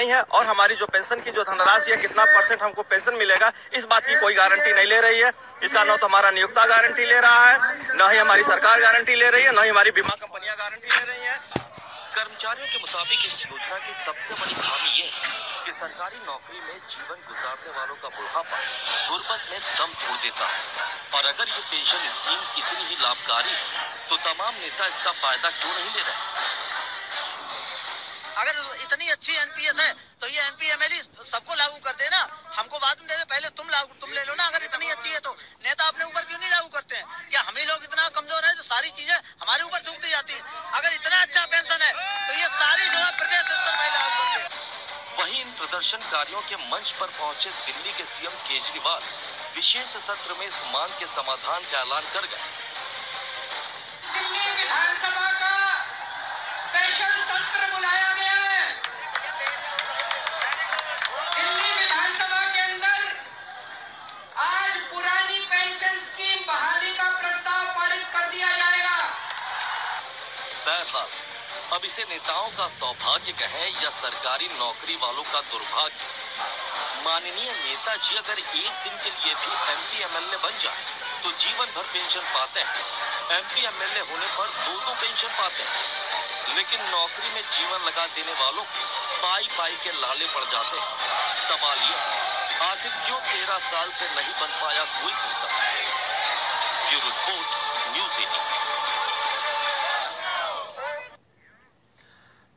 रही हैं और हमारी जो पेंशन की जो धनराशि है, कितना % हमको पेंशन मिलेगा, इस बात की कोई गारंटी नहीं ले रही है। इसका न तो हमारा नियोक्ता गारंटी ले रहा है, न ही हमारी सरकार गारंटी ले रही है, न ही हमारी बीमा कंपनियां गारंटी ले रही हैं। कर्मचारियों के मुताबिक इस योजना की सबसे बड़ी खामी ये कि सरकारी नौकरी में जीवन गुजारने वालों का बुढ़ापा गुर्बत में दम तोड़ देता है। और अगर ये पेंशन स्कीम इतनी ही लाभकारी है तो तमाम नेता इसका फायदा क्यों नहीं ले रहे? अगर इतनी अच्छी एनपीएस है तो ये एनपीएमएलई सबको लागू कर देना, हमको बाद में दे दे, पहले तुम ले लो ना। अगर इतनी अच्छी है तो नेता अपने ऊपर क्यों नहीं लागू करते हैं? क्या हम ही लोग इतना कमजोर है तो सारी चीजें हमारे ऊपर थूक दी जाती है? अगर इतना अच्छा पेंशन है तो ये सारी जो है प्रदेश स्तर पर लागू करते हैं। वहीं इन प्रदर्शनकारियों के मंच पर पहुंचे दिल्ली के सीएम केजरीवाल विशेष सत्र में इस मांग के समाधान का ऐलान कर गए। दिल्ली विधानसभा का स्पेशल सत्र बुलाया गया है। दिल्ली विधानसभा के अंदर आज पुरानी पेंशन स्कीम बहाली का प्रस्ताव पारित कर दिया जाएगा। बहरहाल अब इसे नेताओं का सौभाग्य कहें या सरकारी नौकरी वालों का दुर्भाग्य, माननीय नेताजी अगर एक दिन के लिए भी एमपी एमएलए बन जाए तो जीवन भर पेंशन पाते हैं। एमपी एमएलए होने पर 2 पेंशन पाते हैं, लेकिन नौकरी में जीवन लगा देने वालों को पाई के लाले पड़ जाते हैं। सवाल ये आखिर क्यों 13 साल से नहीं बन पाया कोई सिस्टम? Bureau report, news 18।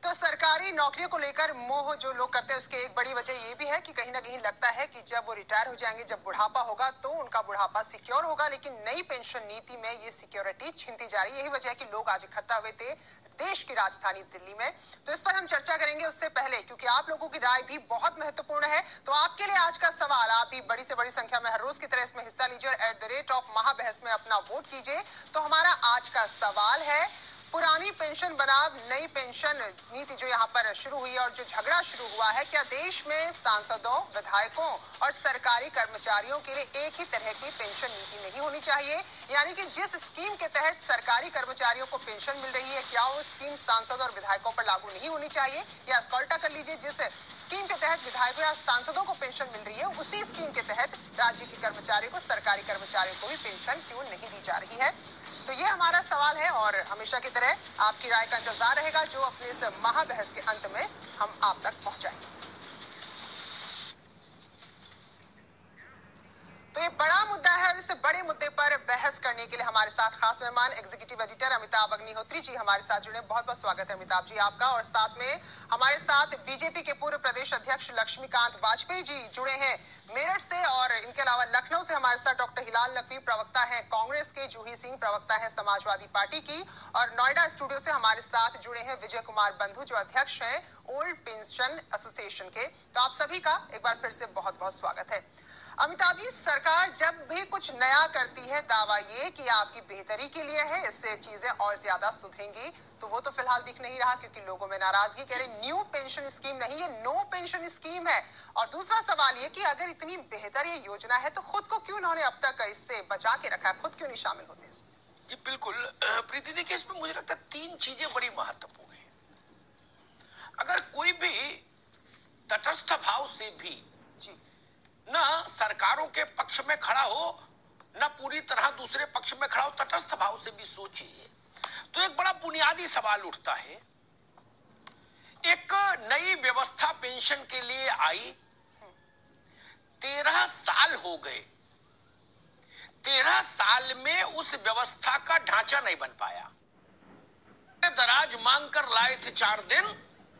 तो सरकारी नौकरियों को लेकर मोह जो लोग करते हैं उसकी एक बड़ी वजह ये भी है कि कहीं ना कहीं लगता है कि जब वो रिटायर हो जाएंगे, जब बुढ़ापा होगा तो उनका बुढ़ापा सिक्योर होगा। लेकिन नई पेंशन नीति में ये सिक्योरिटी छीनती जा रही है। यही वजह है कि लोग आज इकट्ठा हुए थे देश की राजधानी दिल्ली में। तो इस पर हम चर्चा करेंगे। उससे पहले क्योंकि आप लोगों की राय भी बहुत महत्वपूर्ण है, तो आपके लिए आज का सवाल, आप भी बड़ी से बड़ी संख्या में हर रोज की तरह इसमें हिस्सा लीजिए और @महाबहस में अपना वोट कीजिए। तो हमारा आज का सवाल है, पुरानी पेंशन बनाम नई पेंशन नीति जो यहाँ पर शुरू हुई और जो झगड़ा शुरू हुआ है, क्या देश में सांसदों, विधायकों और सरकारी कर्मचारियों के लिए एक ही तरह की पेंशन नीति नहीं होनी चाहिए? यानी कि जिस स्कीम के तहत सरकारी कर्मचारियों को पेंशन मिल रही है, क्या वो स्कीम सांसद और विधायकों पर लागू नहीं होनी चाहिए? या इसका उल्टा कर लीजिए, जिस स्कीम के तहत विधायकों या सांसदों को पेंशन मिल रही है, उसी स्कीम के तहत राज्य के कर्मचारियों को, सरकारी कर्मचारियों को भी पेंशन क्यों नहीं दी जा रही है? तो ये हमारा सवाल है और हमेशा की तरह आपकी राय का इंतजार रहेगा, जो अपने इस महाबहस के अंत में हम आप तक पहुंचाएंगे। तो ये बड़ा मुद्दा है और इस बड़े मुद्दे पर बहस करने के लिए हमारे साथ खास मेहमान एग्जीक्यूटिव एडिटर अमिताभ अग्निहोत्री जी हमारे साथ जुड़े। बहुत बहुत स्वागत है अमिताभ जी आपका। और साथ में हमारे साथ बीजेपी के पूर्व प्रदेश अध्यक्ष लक्ष्मीकांत वाजपेयी जी जुड़े हैं मेरठ से। और इनके अलावा लखनऊ से हमारे साथ डॉक्टर हिलाल नकवी प्रवक्ता है कांग्रेस के, जूही सिंह प्रवक्ता है समाजवादी पार्टी की, और नोएडा स्टूडियो से हमारे साथ जुड़े हैं विजय कुमार बंधु जो अध्यक्ष हैं ओल्ड पेंशन एसोसिएशन के। तो आप सभी का एक बार फिर से बहुत बहुत स्वागत है। अमिताभ जी, सरकार जब भी कुछ नया करती है, दावा ये कि आपकी बेहतरी के लिए है, इससे चीजें और ज्यादा सुधरेंगी, तो वो तो फिलहाल दिख नहीं रहा क्योंकि लोगों में नाराजगी। कह रहे न्यू पेंशन स्कीम नहीं, ये नो पेंशन स्कीम है। और दूसरा सवाल ये कि अगर इतनी बेहतर ये योजना है तो खुद को क्यों उन्होंने अब तक इससे बचा के रखा है, खुद क्यों नहीं शामिल होते इसमें? जी बिल्कुल प्रीति, देखिए इसमें मुझे लगता है 3 चीजें बड़ी महत्वपूर्ण है। अगर कोई भी तटस्थ भाव से भी न सरकारों के पक्ष में खड़ा हो, न पूरी तरह दूसरे पक्ष में खड़ा हो, तटस्थ भाव से भी सोचिए, तो एक बड़ा बुनियादी सवाल उठता है। एक नई व्यवस्था पेंशन के लिए आई, 13 साल हो गए, 13 साल में उस व्यवस्था का ढांचा नहीं बन पाया। दराज मांग कर लाए थे 4 दिन,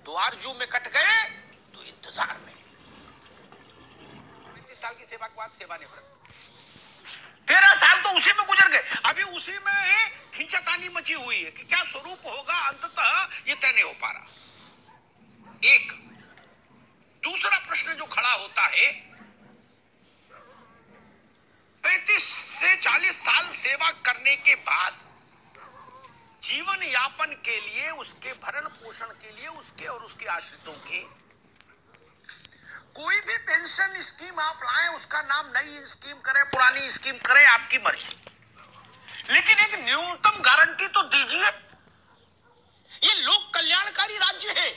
तो आरजू में कट गए, तो इंतजार में। 35 साल की सेवा के बाद सेवानिवृत्त, 13 साल तो उसी में गुजर गए। अभी उसी में ही खींचातानी मची हुई है कि क्या स्वरूप होगा, अंततः ये तय नहीं हो पा रहा। एक दूसरा प्रश्न जो खड़ा होता है, 35 से 40 साल सेवा करने के बाद जीवन यापन के लिए, उसके भरण पोषण के लिए, उसके और उसके आश्रितों के कोई भी पेंशन स्कीम आप लाएं, उसका नाम नई स्कीम करें, पुरानी स्कीम करें, आपकी मर्जी, लेकिन एक न्यूनतम गारंटी तो दीजिए। ये लोक कल्याणकारी राज्य है,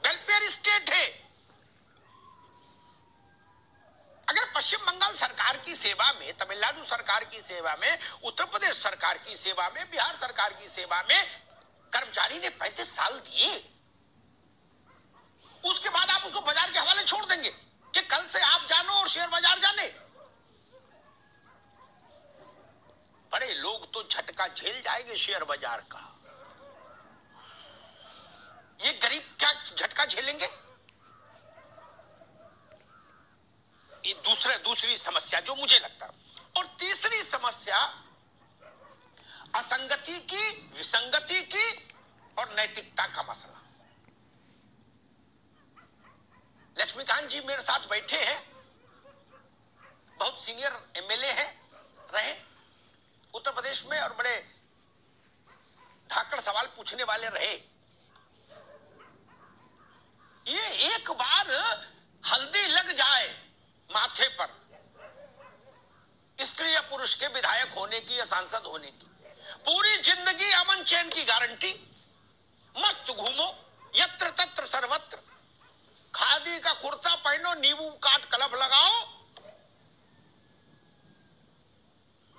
वेलफेयर स्टेट है, पश्चिम बंगाल सरकार की सेवा में, तमिलनाडु सरकार की सेवा में, उत्तर प्रदेश सरकार की सेवा में, बिहार सरकार की सेवा में कर्मचारी ने 35 साल दिए। उसके बाद आप उसको बाजार के हवाले छोड़ देंगे कि कल से आप जानो और शेयर बाजार जाने। बड़े लोग तो झटका झेल जाएंगे शेयर बाजार का, ये गरीब क्या झटका झेलेंगे? ये दूसरी समस्या जो मुझे लगता है। और तीसरी समस्या असंगति की, विसंगति की और नैतिकता का मसला। लक्ष्मीकांत जी मेरे साथ बैठे हैं, बहुत सीनियर एमएलए हैं रहे उत्तर प्रदेश में और बड़े धाकड़ सवाल पूछने वाले रहे। ये एक बार हल्दी लग जाए माथे पर स्त्री या पुरुष के विधायक होने की या सांसद होने की, पूरी जिंदगी अमन चैन की गारंटी, मस्त घूमो यत्र तत्र सर्वत्र, खादी का कुर्ता पहनो, नींबू काट कलफ लगाओ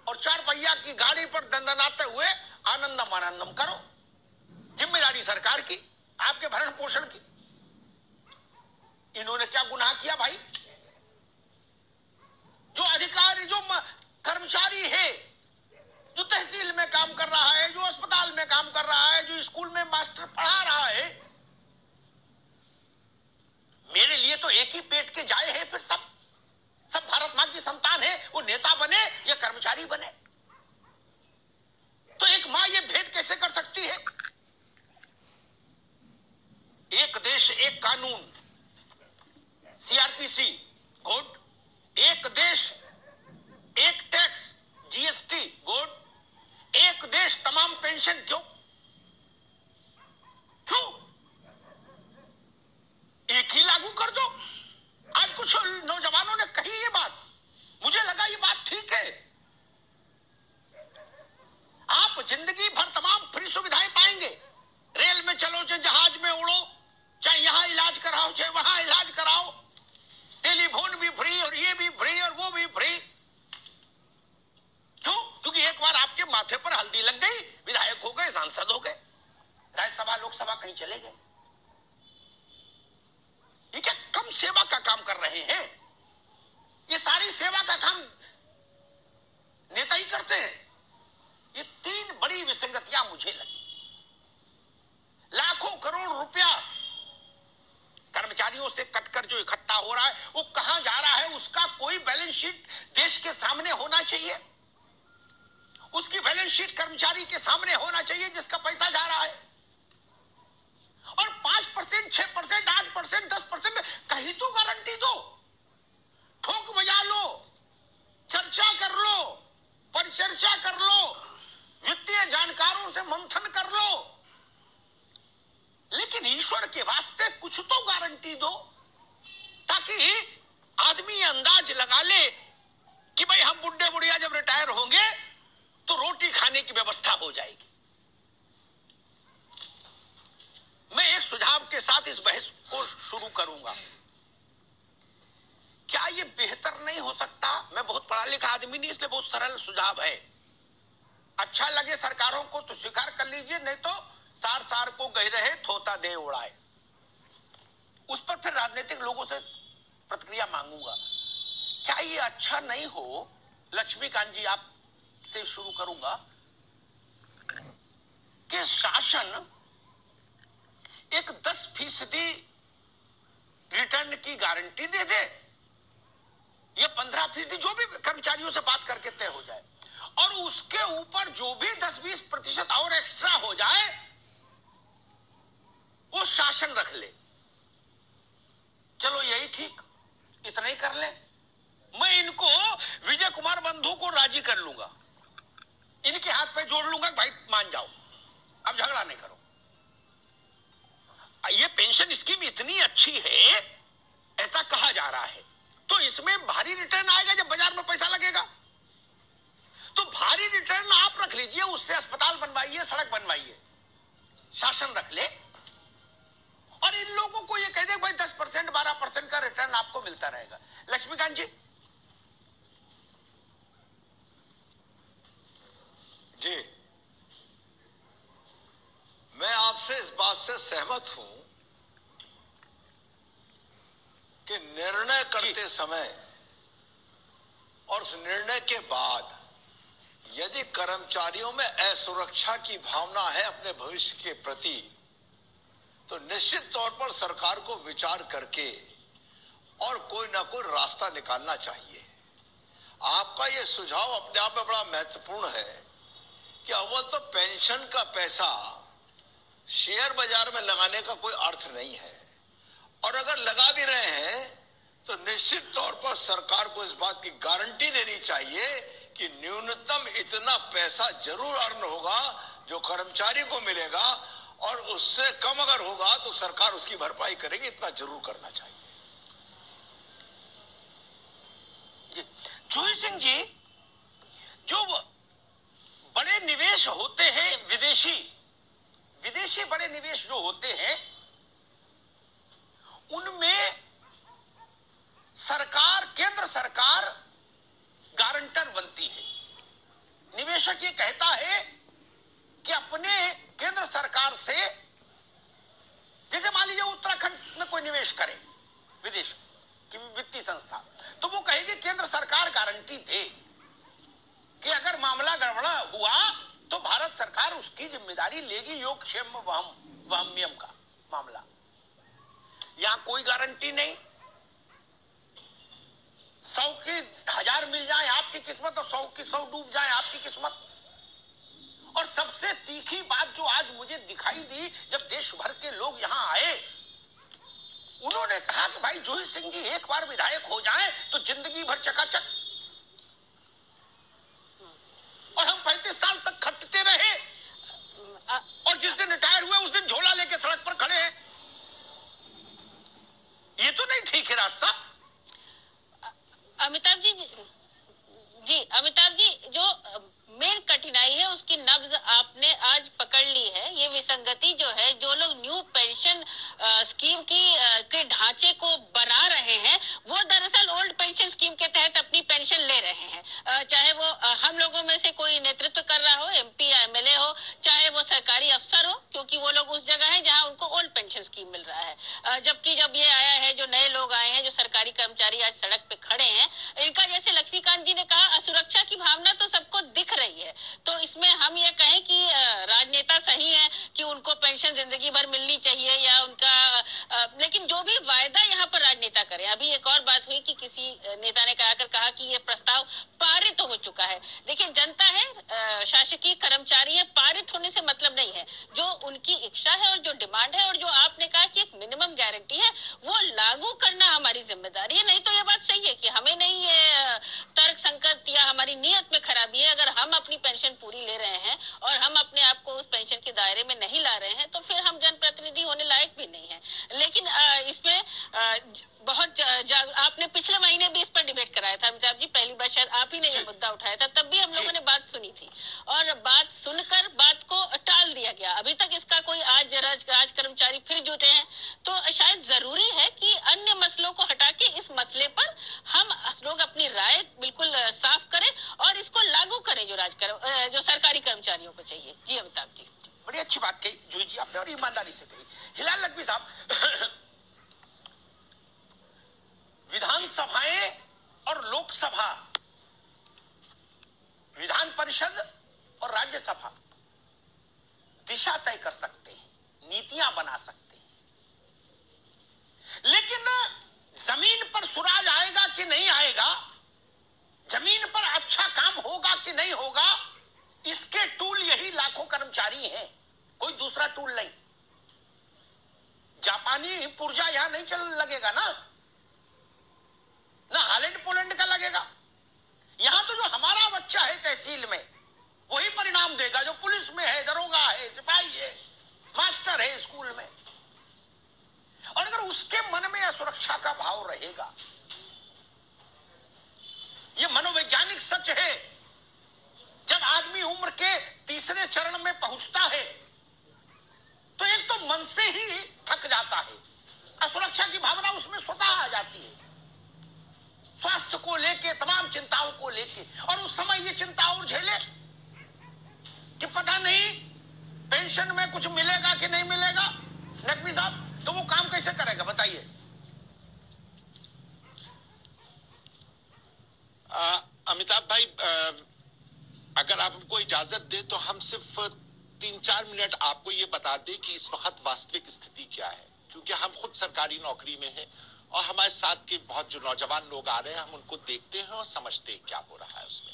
और 4 पहिया की गाड़ी पर दंदनाते हुए आनंदम आनंदम करो। जिम्मेदारी सरकार की, आपके भरण पोषण की। इन्होंने क्या गुनाह किया भाई? जो अधिकारी, जो कर्मचारी है, जो तहसील में काम कर रहा है, जो अस्पताल में काम कर रहा है, जो स्कूल में मास्टर पढ़ा रहा है, मेरे लिए तो एक ही पेट के जाए हैं। फिर सब भारत मां की संतान है, वो नेता बने या कर्मचारी बने, तो एक मां ये भेद कैसे कर सकती है? एक देश एक कानून, सीआरपीसी कोड, एक देश एक टैक्स, जीएसटी कोड, एक देश तमाम पेंशन। क्यों एक ही लागू कर दो? आज कुछ नौजवानों ने कही ये बात, मुझे लगा ये बात ठीक है। आप जिंदगी भर तमाम फ्री सुविधाएं पाएंगे, रेल में चलो, चाहे जहाज में उड़ो, चाहे यहां इलाज कराओ, चाहे वहां इलाज कराओ, टेलीफोन भी फ्री और ये भी फ्री और वो भी फ्री। क्यों? क्योंकि एक बार आपके माथे पर हल्दी लग गई, विधायक हो गए, सांसद हो गए, राज्यसभा लोकसभा कहीं चले गए। ये क्या कम सेवा का काम कर रहे हैं? ये सारी सेवा का काम नेता ही करते हैं। ये 3 बड़ी विसंगतियां मुझे लगी। लाखों करोड़ रुपया कर्मचारियों से कटकर जो इकट्ठा हो रहा है, वो कहां जा रहा है, उसका कोई बैलेंस शीट देश के सामने होना चाहिए। उसकी बैलेंस शीट कर्मचारी के सामने होना चाहिए जिसका पैसा जा रहा है। और 5%, 6%, 8%, 10% कहीं तो गारंटी दो, ठोक बजा लो, चर्चा कर लो, परिचर्चा कर लो, वित्तीय जानकारों से मंथन कर लो, लेकिन ईश्वर के वास्ते कुछ तो गारंटी दो, ताकि आदमी अंदाज लगा ले कि भाई हम बुढ़े बुढ़िया जब रिटायर होंगे तो रोटी खाने की व्यवस्था हो जाएगी। मैं एक सुझाव के साथ इस बहस को शुरू करूंगा। क्या ये बेहतर नहीं हो सकता? मैं बहुत पढ़ा लिखा आदमी नहीं, इसलिए बहुत सरल सुझाव है। अच्छा लगे सरकारों को तो स्वीकार कर लीजिए, नहीं तो सार सार को गह रहे थोता दे उड़ाए। उस पर फिर राजनीतिक लोगों से प्रतिक्रिया मांगूंगा। क्या ये अच्छा नहीं हो? लक्ष्मीकांत जी आपसे शुरू करूंगा कि शासन एक 10% रिटर्न की गारंटी दे दे, ये 15% जो भी कर्मचारियों से बात करके तय हो जाए, और उसके ऊपर जो भी 10-20% और एक्स्ट्रा हो जाए वो शासन रख ले। चलो यही ठीक, इतना ही कर ले। मैं इनको विजय कुमार बंधु को राजी कर लूंगा, इनके हाथ पे जोड़ लूंगा, भाई मान जाओ, अब झगड़ा नहीं करो। ये पेंशन स्कीम इतनी अच्छी है ऐसा कहा जा रहा है, तो इसमें भारी रिटर्न आएगा जब बाजार में पैसा लगेगा। तो भारी रिटर्न आप रख लीजिए, उससे अस्पताल बनवाइए, सड़क बनवाइए, शासन रख ले, और इन लोगों को ये कह दे भाई 10%, 12% का रिटर्न आपको मिलता रहेगा। लक्ष्मीकांत जी, जी, मैं आपसे इस बात से सहमत हूं कि निर्णय करते समय और उस निर्णय के बाद यदि कर्मचारियों में असुरक्षा की भावना है अपने भविष्य के प्रति, तो निश्चित तौर पर सरकार को विचार करके और कोई ना कोई रास्ता निकालना चाहिए। आपका यह सुझाव अपने आप में बड़ा महत्वपूर्ण है कि अव्वल तो पेंशन का पैसा शेयर बाजार में लगाने का कोई अर्थ नहीं है, और अगर लगा भी रहे हैं तो निश्चित तौर पर सरकार को इस बात की गारंटी देनी चाहिए कि न्यूनतम इतना पैसा जरूर अर्न होगा जो कर्मचारी को मिलेगा, और उससे कम अगर होगा तो सरकार उसकी भरपाई करेगी। इतना जरूर करना चाहिए। जूही सिंह जी, जो बड़े निवेश होते हैं विदेशी बड़े निवेश जो होते हैं, उनमें केंद्र सरकार गारंटर बनती है। निवेशक ये कहता है कि अपने केंद्र सरकार से, जैसे मान लीजिए उत्तराखंड में कोई निवेश करे विदेश की वित्तीय संस्था, तो वो कहेगी केंद्र सरकार गारंटी दे कि अगर मामला गड़बड़ा हुआ तो भारत सरकार उसकी जिम्मेदारी लेगी, योगक्षेम वहम्यम का मामला। यहां कोई गारंटी नहीं। 100 की 1000 मिल जाए आपकी किस्मत, और 100 की 100 डूब जाए आपकी किस्मत। और सबसे तीखी बात जो आज मुझे दिखाई दी, जब देश भर के लोग यहां आए, उन्होंने कहा कि भाई जूही सिंह जी एक बार विधायक हो जाएं तो जिंदगी भर चकाचक, और हम 35 साल तक खटते रहे, और जिस दिन रिटायर हुए उस दिन झोला लेके सड़क पर खड़े हैं। ये तो नहीं ठीक है रास्ता। अमिताभ जी, जो मेन कठिनाई है उसकी नब्ज आपने आज पकड़ ली है। ये विसंगति जो है, जो लोग न्यू पेंशन स्कीम के ढांचे को बना रहे हैं, वो दरअसल ओल्ड पेंशन स्कीम के तहत अपनी पेंशन ले रहे हैं। चाहे वो हम लोगों में से कोई नेतृत्व कर रहा हो, MP या MLA हो, चाहे वो सरकारी अफसर हो, क्योंकि वो लोग उस जगह है जहां उनको ओल्ड पेंशन स्कीम मिल रहा है। जबकि जब ये आया है, जो नए लोग आए हैं, जो सरकारी कर्मचारी आज सड़क पे खड़े हैं, इनका जैसे लक्ष्मीकांत जी ने कहा, असुरक्षा की भावना तो सबको दिख रही है। तो इसमें हम ये कहें कि राजनेता सही है कि उनको पेंशन जिंदगी भर मिलनी चाहिए, या उनका लेकिन जो भी वायदा यहाँ पर राजनेता करें। अभी एक और बात हुई कि किसी नेता ने कहा कि ये प्रस्ताव पारित हो चुका है। देखिए, जनता है, शासकीय कर्मचारी है, पारित होने से मतलब नहीं है। जो उनकी इच्छा है और जो डिमांड है, और जो आपने कहा कि एक मिनिमम गारंटी है, वो लागू करना हमारी जिम्मेदारी है। नहीं तो ये बात सही है कि हमें नहीं ये तर्क संकट या हमारी नीयत में खराबी है। अगर हम अपनी पेंशन पूरी ले रहे हैं और हम अपने आप को उस पेंशन के दायरे में नहीं ला रहे हैं, तो फिर हम जनप्रतिनिधि होने लायक भी नहीं है। लेकिन इसमें बहुत आपने पिछले महीने भी इस पर डिबेट कराया था अमिताभ जी, पहली बार शायद आप ही ने ये मुद्दा उठाया था, तब भी हम लोगों ने बात सुनी थी, और बात सुनकर बात को टाल दिया गया। अभी तक इसका कोई आज कर्मचारी फिर जुटे हैं, तो शायद जरूरी है कि अन्य मसलों को हटा के इस मसले पर हम लोग अपनी राय बिल्कुल साफ करें और इसको लागू करें, जो सरकारी कर्मचारियों को चाहिए। जी अमिताभ जी, बड़ी अच्छी बात कही जूही जी आपने, और ईमानदारी से कही। हिलाल लखवी साहब, विधानसभाएं और लोकसभा, विधान परिषद और राज्यसभा दिशा तय कर सकते हैं, नीतियां बना सकते हैं, लेकिन जमीन पर सुराज आएगा कि नहीं आएगा, जमीन पर अच्छा काम होगा कि नहीं होगा, इसके टूल यही लाखों कर्मचारी हैं, कोई दूसरा टूल नहीं। जापानी पुर्जा यहां नहीं चलने लगेगा ना हालैंड पोलैंड का लगेगा। यहां तो जो हमारा बच्चा है तहसील में, वही परिणाम देगा जो पुलिस में है, दरोगा है, सिपाही है, मास्टर है स्कूल में। और अगर उसके मन में असुरक्षा का भाव रहेगा, यह मनोवैज्ञानिक सच है, जब आदमी उम्र के तीसरे चरण में पहुंचता है तो एक तो मन से ही थक जाता है, असुरक्षा की भावना उसमें स्वतः आ जाती है, स्वास्थ्य को लेके, तमाम चिंताओं को लेके, और उस समय ये चिंता और झेले कि पता नहीं पेंशन में कुछ मिलेगा कि नहीं मिलेगा, नकवी साहब, तो वो काम कैसे करेगा बताइए? अमिताभ भाई, अगर आप हमको इजाजत दे तो हम सिर्फ 3-4 मिनट आपको ये बता दें कि इस वक्त वास्तविक स्थिति क्या है, क्योंकि हम खुद सरकारी नौकरी में हैं और हमारे साथ के बहुत जो नौजवान लोग आ रहे हैं हम उनको देखते हैं और समझते हैं क्या हो रहा है उसमें।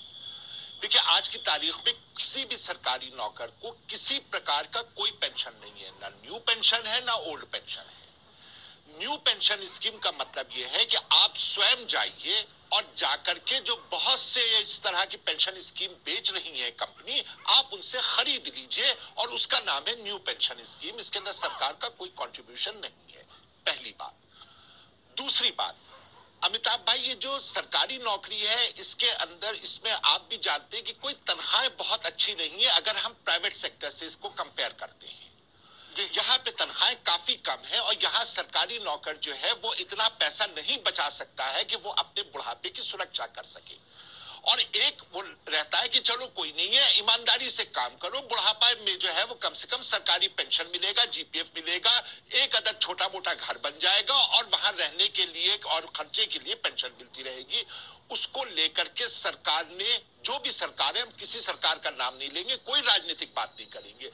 देखिए, आज की तारीख में किसी भी सरकारी नौकर को किसी प्रकार का कोई पेंशन नहीं है, ना न्यू पेंशन है ना ओल्ड पेंशन है। न्यू पेंशन स्कीम का मतलब यह है कि आप स्वयं जाइए और जाकर के जो बहुत से इस तरह की पेंशन स्कीम बेच रही है कंपनी, आप उनसे खरीद लीजिए और उसका नाम है न्यू पेंशन स्कीम। इसके अंदर सरकार का कोई कंट्रीब्यूशन नहीं है, पहली बात। दूसरी बात, अमिताभ भाई, ये जो सरकारी नौकरी है इसके अंदर, इसमें आप भी जानते हैं कि कोई तनख्वाहें बहुत अच्छी नहीं है अगर हम प्राइवेट सेक्टर से इसको कंपेयर करते हैं। यहाँ पे तनख्वाहें काफी कम है और यहाँ सरकारी नौकर जो है वो इतना पैसा नहीं बचा सकता है कि वो अपने बुढ़ापे की सुरक्षा कर सके। और एक वो रहता है कि चलो कोई नहीं है, ईमानदारी से काम करो, बुढ़ापा में जो है वो कम से कम सरकारी पेंशन मिलेगा, जीपीएफ मिलेगा, एक अदद छोटा मोटा घर बन जाएगा और वहां रहने के लिए और खर्चे के लिए पेंशन मिलती रहेगी। उसको लेकर के सरकार ने, जो भी सरकार है, हम किसी सरकार का नाम नहीं लेंगे, कोई राजनीतिक बात नहीं करेंगे,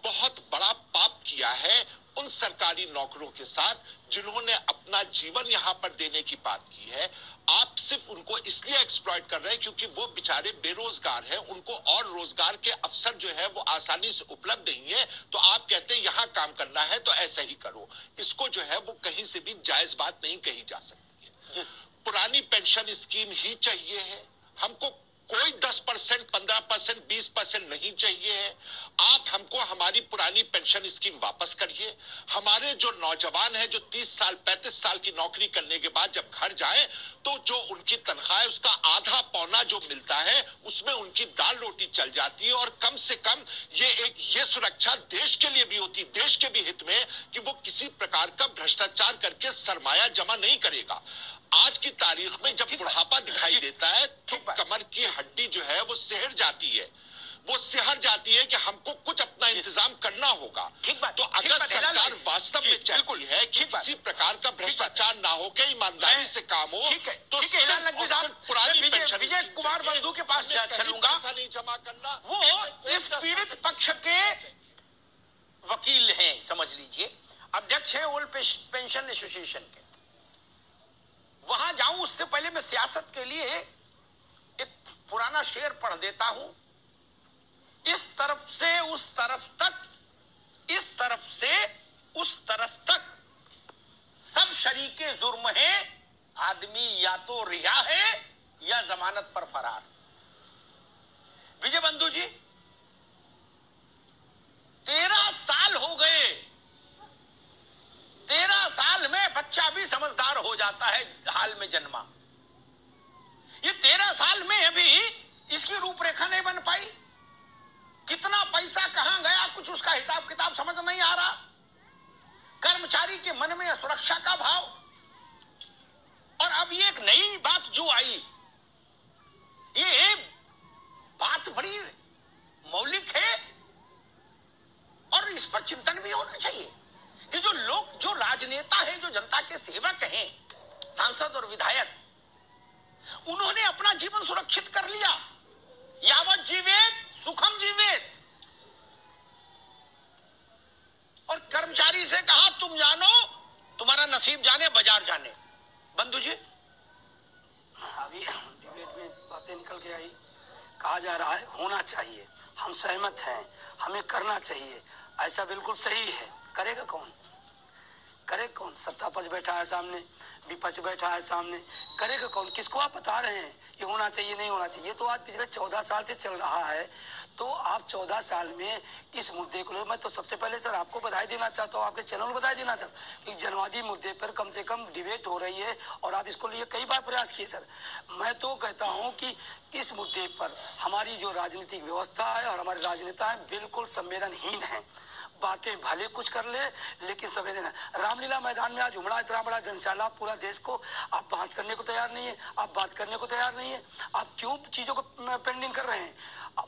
बहुत बड़ा पाप किया है उन सरकारी नौकरों के साथ जिन्होंने अपना जीवन यहां पर देने की बात की है। आप सिर्फ उनको इसलिए एक्सप्लॉइट कर रहे हैं क्योंकि वो बेचारे बेरोजगार हैं, उनको और रोजगार के अवसर जो है वो आसानी से उपलब्ध नहीं है, तो आप कहते हैं यहां काम करना है तो ऐसा ही करो। इसको जो है वो कहीं से भी जायज बात नहीं कही जा सकती है। पुरानी पेंशन स्कीम ही चाहिए है हमको, कोई 10%, 15%, 20% नहीं चाहिए है। आप हमको हमारी पुरानी पेंशन स्कीम वापस करिए। हमारे जो नौजवान हैं जो 30 साल 35 साल की नौकरी करने के बाद जब घर जाए तो जो उनकी तनख्वाह है उसका आधा पौना जो मिलता है उसमें उनकी दाल रोटी चल जाती है। और कम से कम ये सुरक्षा देश के लिए भी होती है, देश के भी हित में, कि वो किसी प्रकार का भ्रष्टाचार करके सरमाया जमा नहीं करेगा। आज की तारीख में जब बुढ़ापा दिखाई देता है तो कमर की हड्डी जो है वो सिहर जाती है, वो सिहर जाती है कि हमको कुछ अपना इंतजाम करना होगा। तो अगर सरकार वास्तव में चाहती है कि किसी प्रकार का भ्रष्टाचार ना हो के ईमानदारी से काम हो, तो पुरानी पेंशन, विजय कुमार बंधु के पास चलूंगा, नहीं जमा करना, वो इस पीड़ित पक्ष के वकील हैं, समझ लीजिए, अध्यक्ष हैं ओल्ड पेंशन एसोसिएशन के। वहां जाऊं उससे पहले मैं सियासत के लिए एक पुराना शेर पढ़ देता हूं। इस तरफ से उस तरफ तक, इस तरफ से उस तरफ तक सब शरीके जुर्म है, आदमी या तो रिहा है या जमानत पर फरार। विजय बंधु जी, 13 साल हो गए, 13 साल में बच्चा भी समझदार हो जाता है, हाल में जन्मा। ये 13 साल में अभी इसकी रूपरेखा नहीं बन पाई। कितना पैसा कहां गया, कुछ उसका हिसाब किताब समझ नहीं आ रहा। कर्मचारी के मन में सुरक्षा का भाव। और अब ये एक नई बात जो आई, ये बात बड़ी मौलिक है और इस पर चिंतन भी होना चाहिए कि जो लोग, जो राजनेता हैं, जो जनता के सेवक हैं, सांसद और विधायक, उन्होंने अपना जीवन सुरक्षित कर लिया। यावत जीवेत सुखम जीवेत। और कर्मचारी से कहा तुम जानो, तुम्हारा नसीब जाने, बाजार जाने। बंधु जी, अभी डिबेट में बातें निकल के आई, कहा जा रहा है होना चाहिए, हम सहमत हैं, हमें करना चाहिए, ऐसा बिल्कुल सही है। करेगा कौन? करेगा कौन? सत्ता पक्ष बैठा है सामने, विपक्ष बैठा है सामने, करेगा कौन? किसको आप बता रहे हैं ये होना चाहिए नहीं होना चाहिए? तो आज पिछले 14 साल से चल रहा है। तो आप 14 साल में इस मुद्दे को, मैं तो सबसे पहले सर आपको बधाई देना चाहता हूँ, आपके चैनल को बधाई देना चाहता हूँ कि जनवादी मुद्दे पर कम से कम डिबेट हो रही है और आप इसको लिए कई बार प्रयास किए सर। मैं तो कहता हूँ कि इस मुद्दे पर हमारी जो राजनीतिक व्यवस्था है और हमारे राजनेता है बिल्कुल संवेदनहीन है। बातें भले कुछ कर ले लेकिन संवेदन। रामलीला मैदान में आज उमड़ा इतना बड़ा जनशाला पूरा देश को, आप बात करने को तैयार नहीं है, आप बात करने को तैयार नहीं है। आप क्यों चीजों को पेंडिंग कर रहे हैं?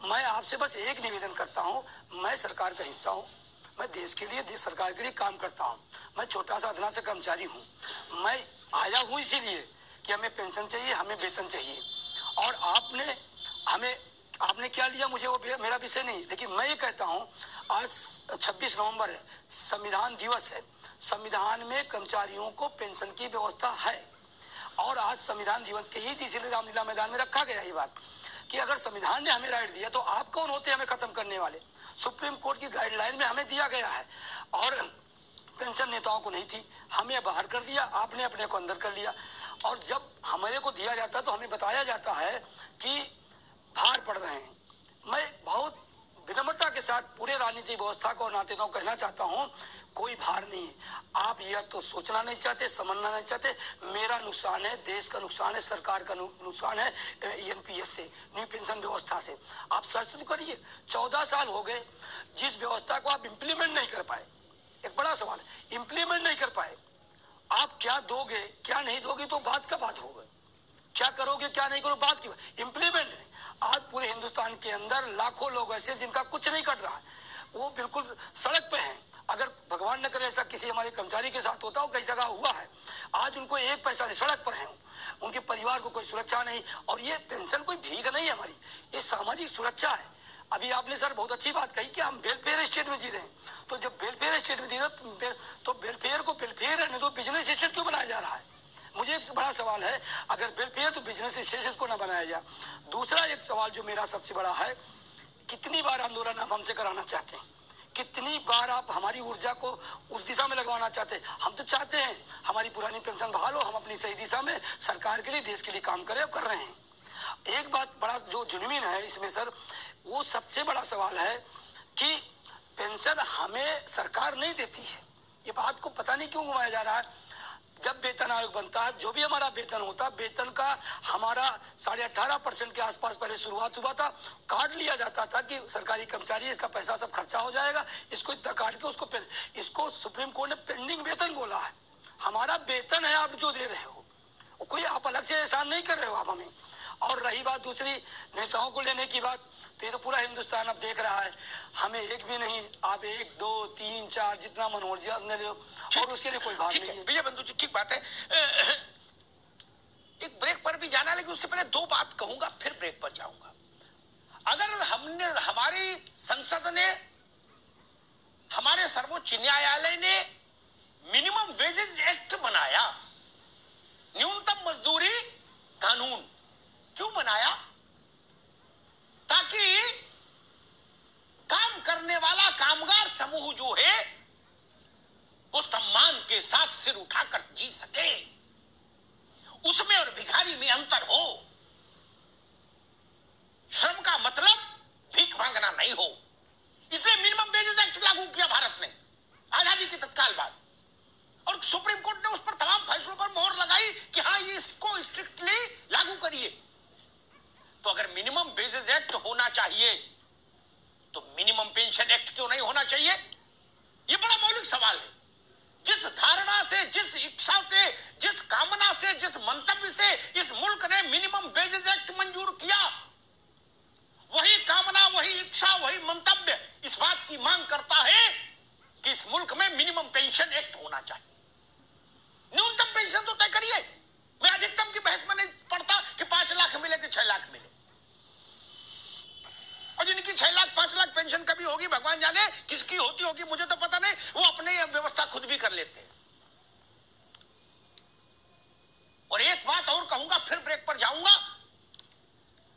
मैं आपसे बस एक निवेदन करता हूँ, मैं सरकार का हिस्सा हूँ, मैं देश के लिए, देश सरकार के लिए काम करता हूँ। मैं छोटा सा अधना से कर्मचारी हूँ। मैं आया हूँ इसीलिए कि हमें पेंशन चाहिए, हमें वेतन चाहिए। और आपने क्या लिया मुझे वो मेरा विषय नहीं। लेकिन मैं ये कहता हूँ, आज 26 नवंबर है, संविधान दिवस है। संविधान में कर्मचारियों को पेंशन की व्यवस्था है और आज संविधान दिवस के ही तीसरे रामलीला मैदान में रखा गया ये बात कि अगर संविधान ने हमें राइट दिया तो आप कौन होते हैं हमें खत्म करने वाले। सुप्रीम कोर्ट की गाइडलाइन में हमें दिया गया है और पेंशन नेताओं को नहीं थी, हमें बाहर कर दिया, आपने अपने को अंदर कर लिया। और जब हमारे को दिया जाता है तो हमें बताया जाता है कि भार पड़ रहे हैं। मैं बहुत विनम्रता के साथ पूरे राजनीतिक व्यवस्था को और नातेदारों को कहना चाहता हूं, कोई भार नहीं है। आप यह तो सोचना नहीं चाहते, समझना नहीं चाहते। मेरा नुकसान है, देश का नुकसान है, सरकार का नुकसान है एनपीएस से, न्यू पेंशन व्यवस्था से। आप सर्च तो करिए, 14 साल हो गए जिस व्यवस्था को आप इम्प्लीमेंट नहीं कर पाए। एक बड़ा सवाल है, इम्प्लीमेंट नहीं कर पाए। आप क्या दोगे क्या नहीं दोगे तो बात का बात होगा, क्या करोगे क्या नहीं करोगे बात की, इम्प्लीमेंट नहीं। आज पूरे हिंदुस्तान के अंदर लाखों लोग ऐसे जिनका कुछ नहीं कट रहा है, वो बिल्कुल सड़क पे हैं। अगर भगवान न करे ऐसा किसी हमारे कर्मचारी के साथ होता हो, कई जगह हुआ है, आज उनको एक पैसा नहीं, सड़क पर हैं, उनके परिवार को कोई सुरक्षा नहीं। और ये पेंशन कोई भीख नहीं है हमारी, ये सामाजिक सुरक्षा है। अभी आपने सर बहुत अच्छी बात कही कि हम वेलफेयर स्टेट में जी रहे हैं, तो जब वेलफेयर स्टेट में जी रहे तो वेलफेयर को वेलफेयर रहने दो, बिजनेस स्टेट क्यों बनाया जा रहा है। मुझे एक बड़ा सवाल है, अगर वेलफेयर तो बिजनेस स्टेट को ना बनाया जाए। दूसरा एक सवाल जो मेरा सबसे बड़ा है, कितनी बार आंदोलन आप हमसे कराना चाहते हैं, कितनी बार आप हमारी ऊर्जा को उस दिशा में लगवाना चाहते हैं। हम तो चाहते हैं हमारी पुरानी पेंशन बहाल हो, हम अपनी सही दिशा में सरकार के लिए देश के लिए काम करें और कर रहे हैं। एक बात बड़ा जो जुनून है इसमें सर, वो सबसे बड़ा सवाल है कि पेंशन हमें सरकार नहीं देती है। ये बात को पता नहीं क्यों घुमाया जा रहा है। जब वेतन आयोग बनता है, जो भी हमारा वेतन होता, वेतन का हमारा 18.5% के आसपास पहले शुरुआत हुआ था। काट लिया जाता था कि सरकारी कर्मचारी इसका पैसा सब खर्चा हो जाएगा, इसको इतना काट के इसको सुप्रीम कोर्ट ने पेंडिंग वेतन बोला है। हमारा वेतन है आप जो दे रहे हो, कोई आप अलग से एहसान नहीं कर रहे हो आप हमें। और रही बात दूसरी नेताओं को लेने की बात, तो ये तो पूरा हिंदुस्तान अब देख रहा है, हमें एक भी नहीं, आप 1 2 3 4 जितना मनोरंजन ले लो और उसके लिए कोई भाग नहीं है। विजय बंधु जी ठीक बात है। एक ब्रेक पर भी जाना, लेकिन उससे पहले 2 बात कहूंगा फिर ब्रेक पर जाऊंगा। अगर हमारी संसद ने, हमारे सर्वोच्च न्यायालय ने मिनिमम वेजेस एक्ट बनाया, न्यूनतम मजदूरी कानून क्यों बनाया? ताकि काम करने वाला कामगार समूह जो है वो सम्मान के साथ सिर उठाकर जी सके, उसमें और भिखारी में अंतर हो। श्रम का मतलब भीख मांगना नहीं हो, इसलिए मिनिमम वेजेस एक्ट लागू किया भारत ने आजादी के तत्काल बाद। और सुप्रीम कोर्ट ने उस पर तमाम फैसलों पर मोहर लगाई कि हाँ ये इसको स्ट्रिक्टली लागू करिए। तो अगर मिनिमम वेजेस एक्ट होना चाहिए तो मिनिमम पेंशन एक्ट क्यों नहीं होना चाहिए? यह बड़ा मौलिक सवाल है। जिस धारणा से, जिस इच्छा से, जिस कामना से, जिस मंतव्य से इस मुल्क ने मिनिमम वेजेस एक्ट मंजूर किया, वही कामना, वही इच्छा, वही मंतव्य इस बात की मांग करता है कि इस मुल्क में मिनिमम पेंशन एक्ट होना चाहिए। न्यूनतम पेंशन तो तय करिए। मैं अधिकतम की बहस में नहीं पड़ता कि 5 लाख मिले कि 6 लाख मिले, और जिनकी 6 लाख 5 लाख पेंशन कभी होगी भगवान जाने, किसकी होती होगी मुझे तो पता नहीं, वो अपने व्यवस्था खुद भी कर लेते हैं। और एक बात और कहूंगा फिर ब्रेक पर जाऊंगा।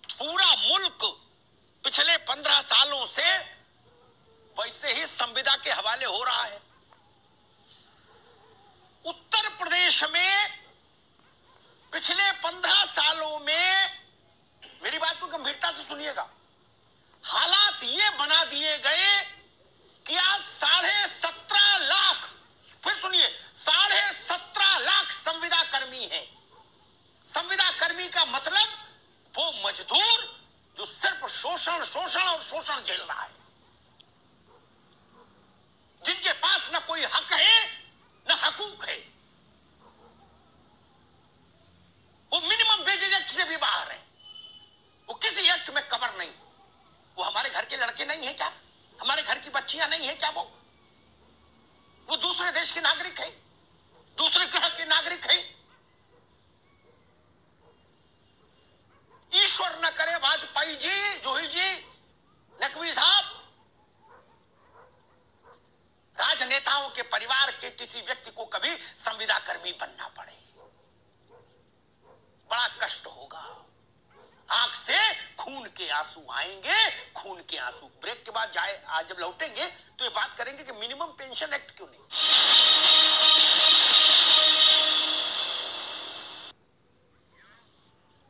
पूरा मुल्क पिछले 15 सालों से वैसे ही संविदा के हवाले हो रहा है। उत्तर प्रदेश में पिछले 15 सालों में, मेरी बात को गंभीरता से सुनिएगा, हालात ये बना दिए गए कि आज 17.5 लाख, फिर सुनिए, 17.5 लाख संविदा कर्मी हैं। संविदा कर्मी का मतलब वो मजदूर जो सिर्फ शोषण शोषण और शोषण झेल रहा है, जिनके पास न कोई हक है न हकूक है, वो मिनिमम वेजेस एक्ट से भी बाहर है, वो किसी एक्ट में कवर नहीं। है क्या? हमारे घर की बच्चियां नहीं है क्या? वो दूसरे देश के नागरिक है, दूसरे ग्रह के नागरिक है। ईश्वर न करे वाजपेयी जी, जोही जी, नकवी साहब, राजनेताओं के परिवार के किसी व्यक्ति को कभी संविदा कर्मी बनना पड़े, बड़ा कष्ट होगा। आंख से खून के आंसू आएंगे, खून के आंसू। ब्रेक के बाद आज जब लौटेंगे तो ये बात करेंगे कि मिनिमम पेंशन एक्ट क्यों नहीं।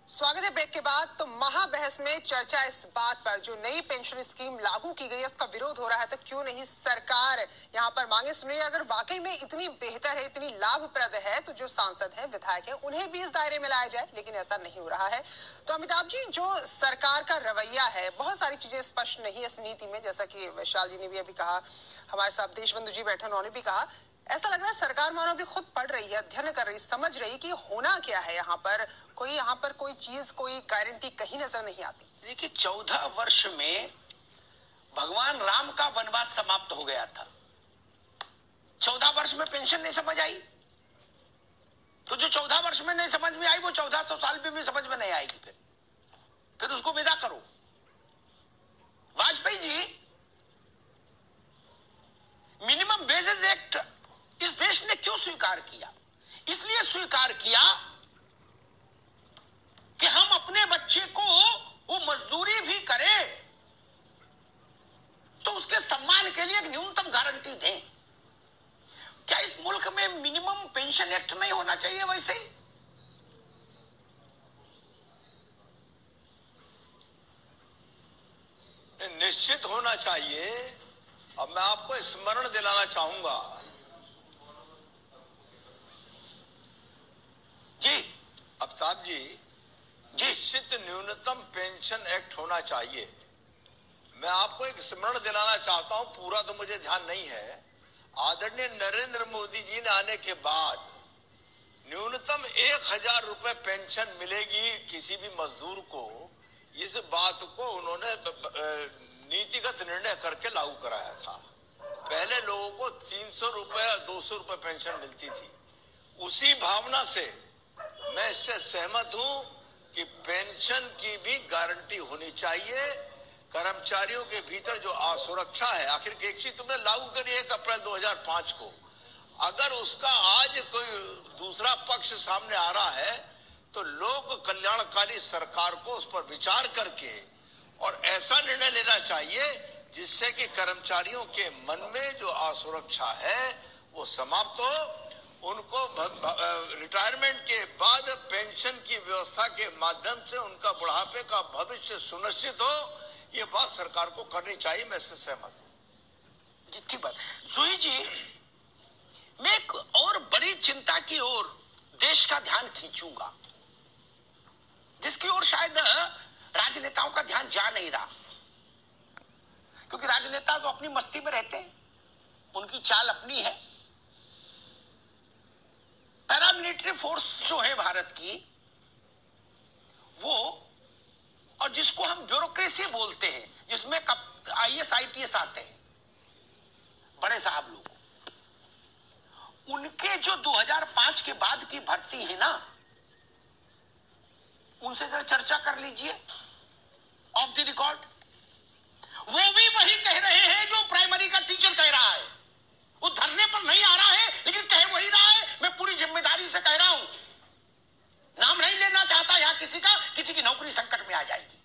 स्वागत है ब्रेक के बाद। तो महाबहस में चर्चा इस बात पर, जो नई पेंशन स्कीम लागू की गई है उसका विरोध हो रहा है, तो क्यों नहीं सरकार यहाँ पर मांगे सुनिए। अगर वाकई में इतनी बेहतर है, इतनी लाभप्रद है, तो जो सांसद हैं, विधायक हैं, उन्हें भी इस दायरे में लाया जाए, लेकिन ऐसा नहीं हो रहा है। तो अमिताभ जी, जो सरकार का रवैया है, बहुत सारी चीजें स्पष्ट नहीं है इस नीति में, जैसा कि वैशाल जी ने भी अभी कहा, हमारे साथ देशबंधु जी बैठे उन्होंने भी कहा। ऐसा लग रहा है सरकार मानो भी खुद पढ़ रही है, अध्ययन कर रही, समझ रही कि होना क्या है यहाँ पर कोई चीज, कोई गारंटी कहीं नजर नहीं आती। देखिए, 14 वर्ष में भगवान राम का वनवास समाप्त हो गया था। 14 वर्ष में पेंशन नहीं समझ आई, तो जो 14 वर्ष में नहीं समझ में आई वो 1400 साल में भी समझ में नहीं आएगी। फिर उसको विदा करो। Vajpayee ji, minimum wages act इस देश ने क्यों स्वीकार किया? इसलिए स्वीकार किया कि हम अपने बच्चे को वो मजदूरी भी करे तो उसके सम्मान के लिए एक न्यूनतम गारंटी दें। क्या इस मुल्क में मिनिमम पेंशन एक्ट नहीं होना चाहिए? वैसे ही निश्चित होना चाहिए। अब मैं आपको स्मरण दिलाना चाहूंगा जी, अमिताभ जी, निश्चित न्यूनतम पेंशन एक्ट होना चाहिए। मैं आपको एक स्मरण दिलाना चाहता हूं, पूरा तो मुझे ध्यान नहीं है। आदरणीय नरेंद्र मोदी जी ने आने के बाद न्यूनतम 1000 रुपए पेंशन मिलेगी किसी भी मजदूर को, इस बात को उन्होंने नीतिगत निर्णय करके लागू कराया था। पहले लोगों को 300 रुपए और 200 रुपए पेंशन मिलती थी। उसी भावना से मैं इससे सहमत हूं कि पेंशन की भी गारंटी होनी चाहिए। कर्मचारियों के भीतर जो असुरक्षा है, आखिर एक चीज तुमने लागू करी 1 अप्रैल 2005 को, अगर उसका आज कोई दूसरा पक्ष सामने आ रहा है तो लोक कल्याणकारी सरकार को उस पर विचार करके और ऐसा निर्णय लेना चाहिए जिससे कि कर्मचारियों के मन में जो असुरक्षा है वो समाप्त हो। उनको रिटायरमेंट के बाद पेंशन की व्यवस्था के माध्यम से उनका बुढ़ापे का भविष्य सुनिश्चित हो, ये बात सरकार को करनी चाहिए। मैं इससे सहमत हूं। ठीक बात। जोही जी, मैं एक और बड़ी चिंता की ओर देश का ध्यान खींचूंगा, जिसकी ओर शायद राजनेताओं का ध्यान जा नहीं रहा, क्योंकि राजनेता तो अपनी मस्ती में रहते हैं, उनकी चाल अपनी है। पैरामिलिट्री फोर्स जो है भारत की, वो, और जिसको हम ब्यूरोक्रेसी बोलते हैं, जिसमें IAS IPS आते हैं, बड़े साहब लोग, उनके जो 2005 के बाद की भर्ती है ना, उनसे जरा चर्चा कर लीजिए ऑफ द रिकॉर्ड। वो भी वही कह रहे हैं जो प्राइमरी का टीचर कह रहा है। वो धरने पर नहीं आ रहा है, लेकिन कह वही रहा है। मैं पूरी जिम्मेदारी से कह रहा हूं, नाम नहीं लेना चाहता यहां किसी का, किसी की नौकरी संकट में आ जाएगी।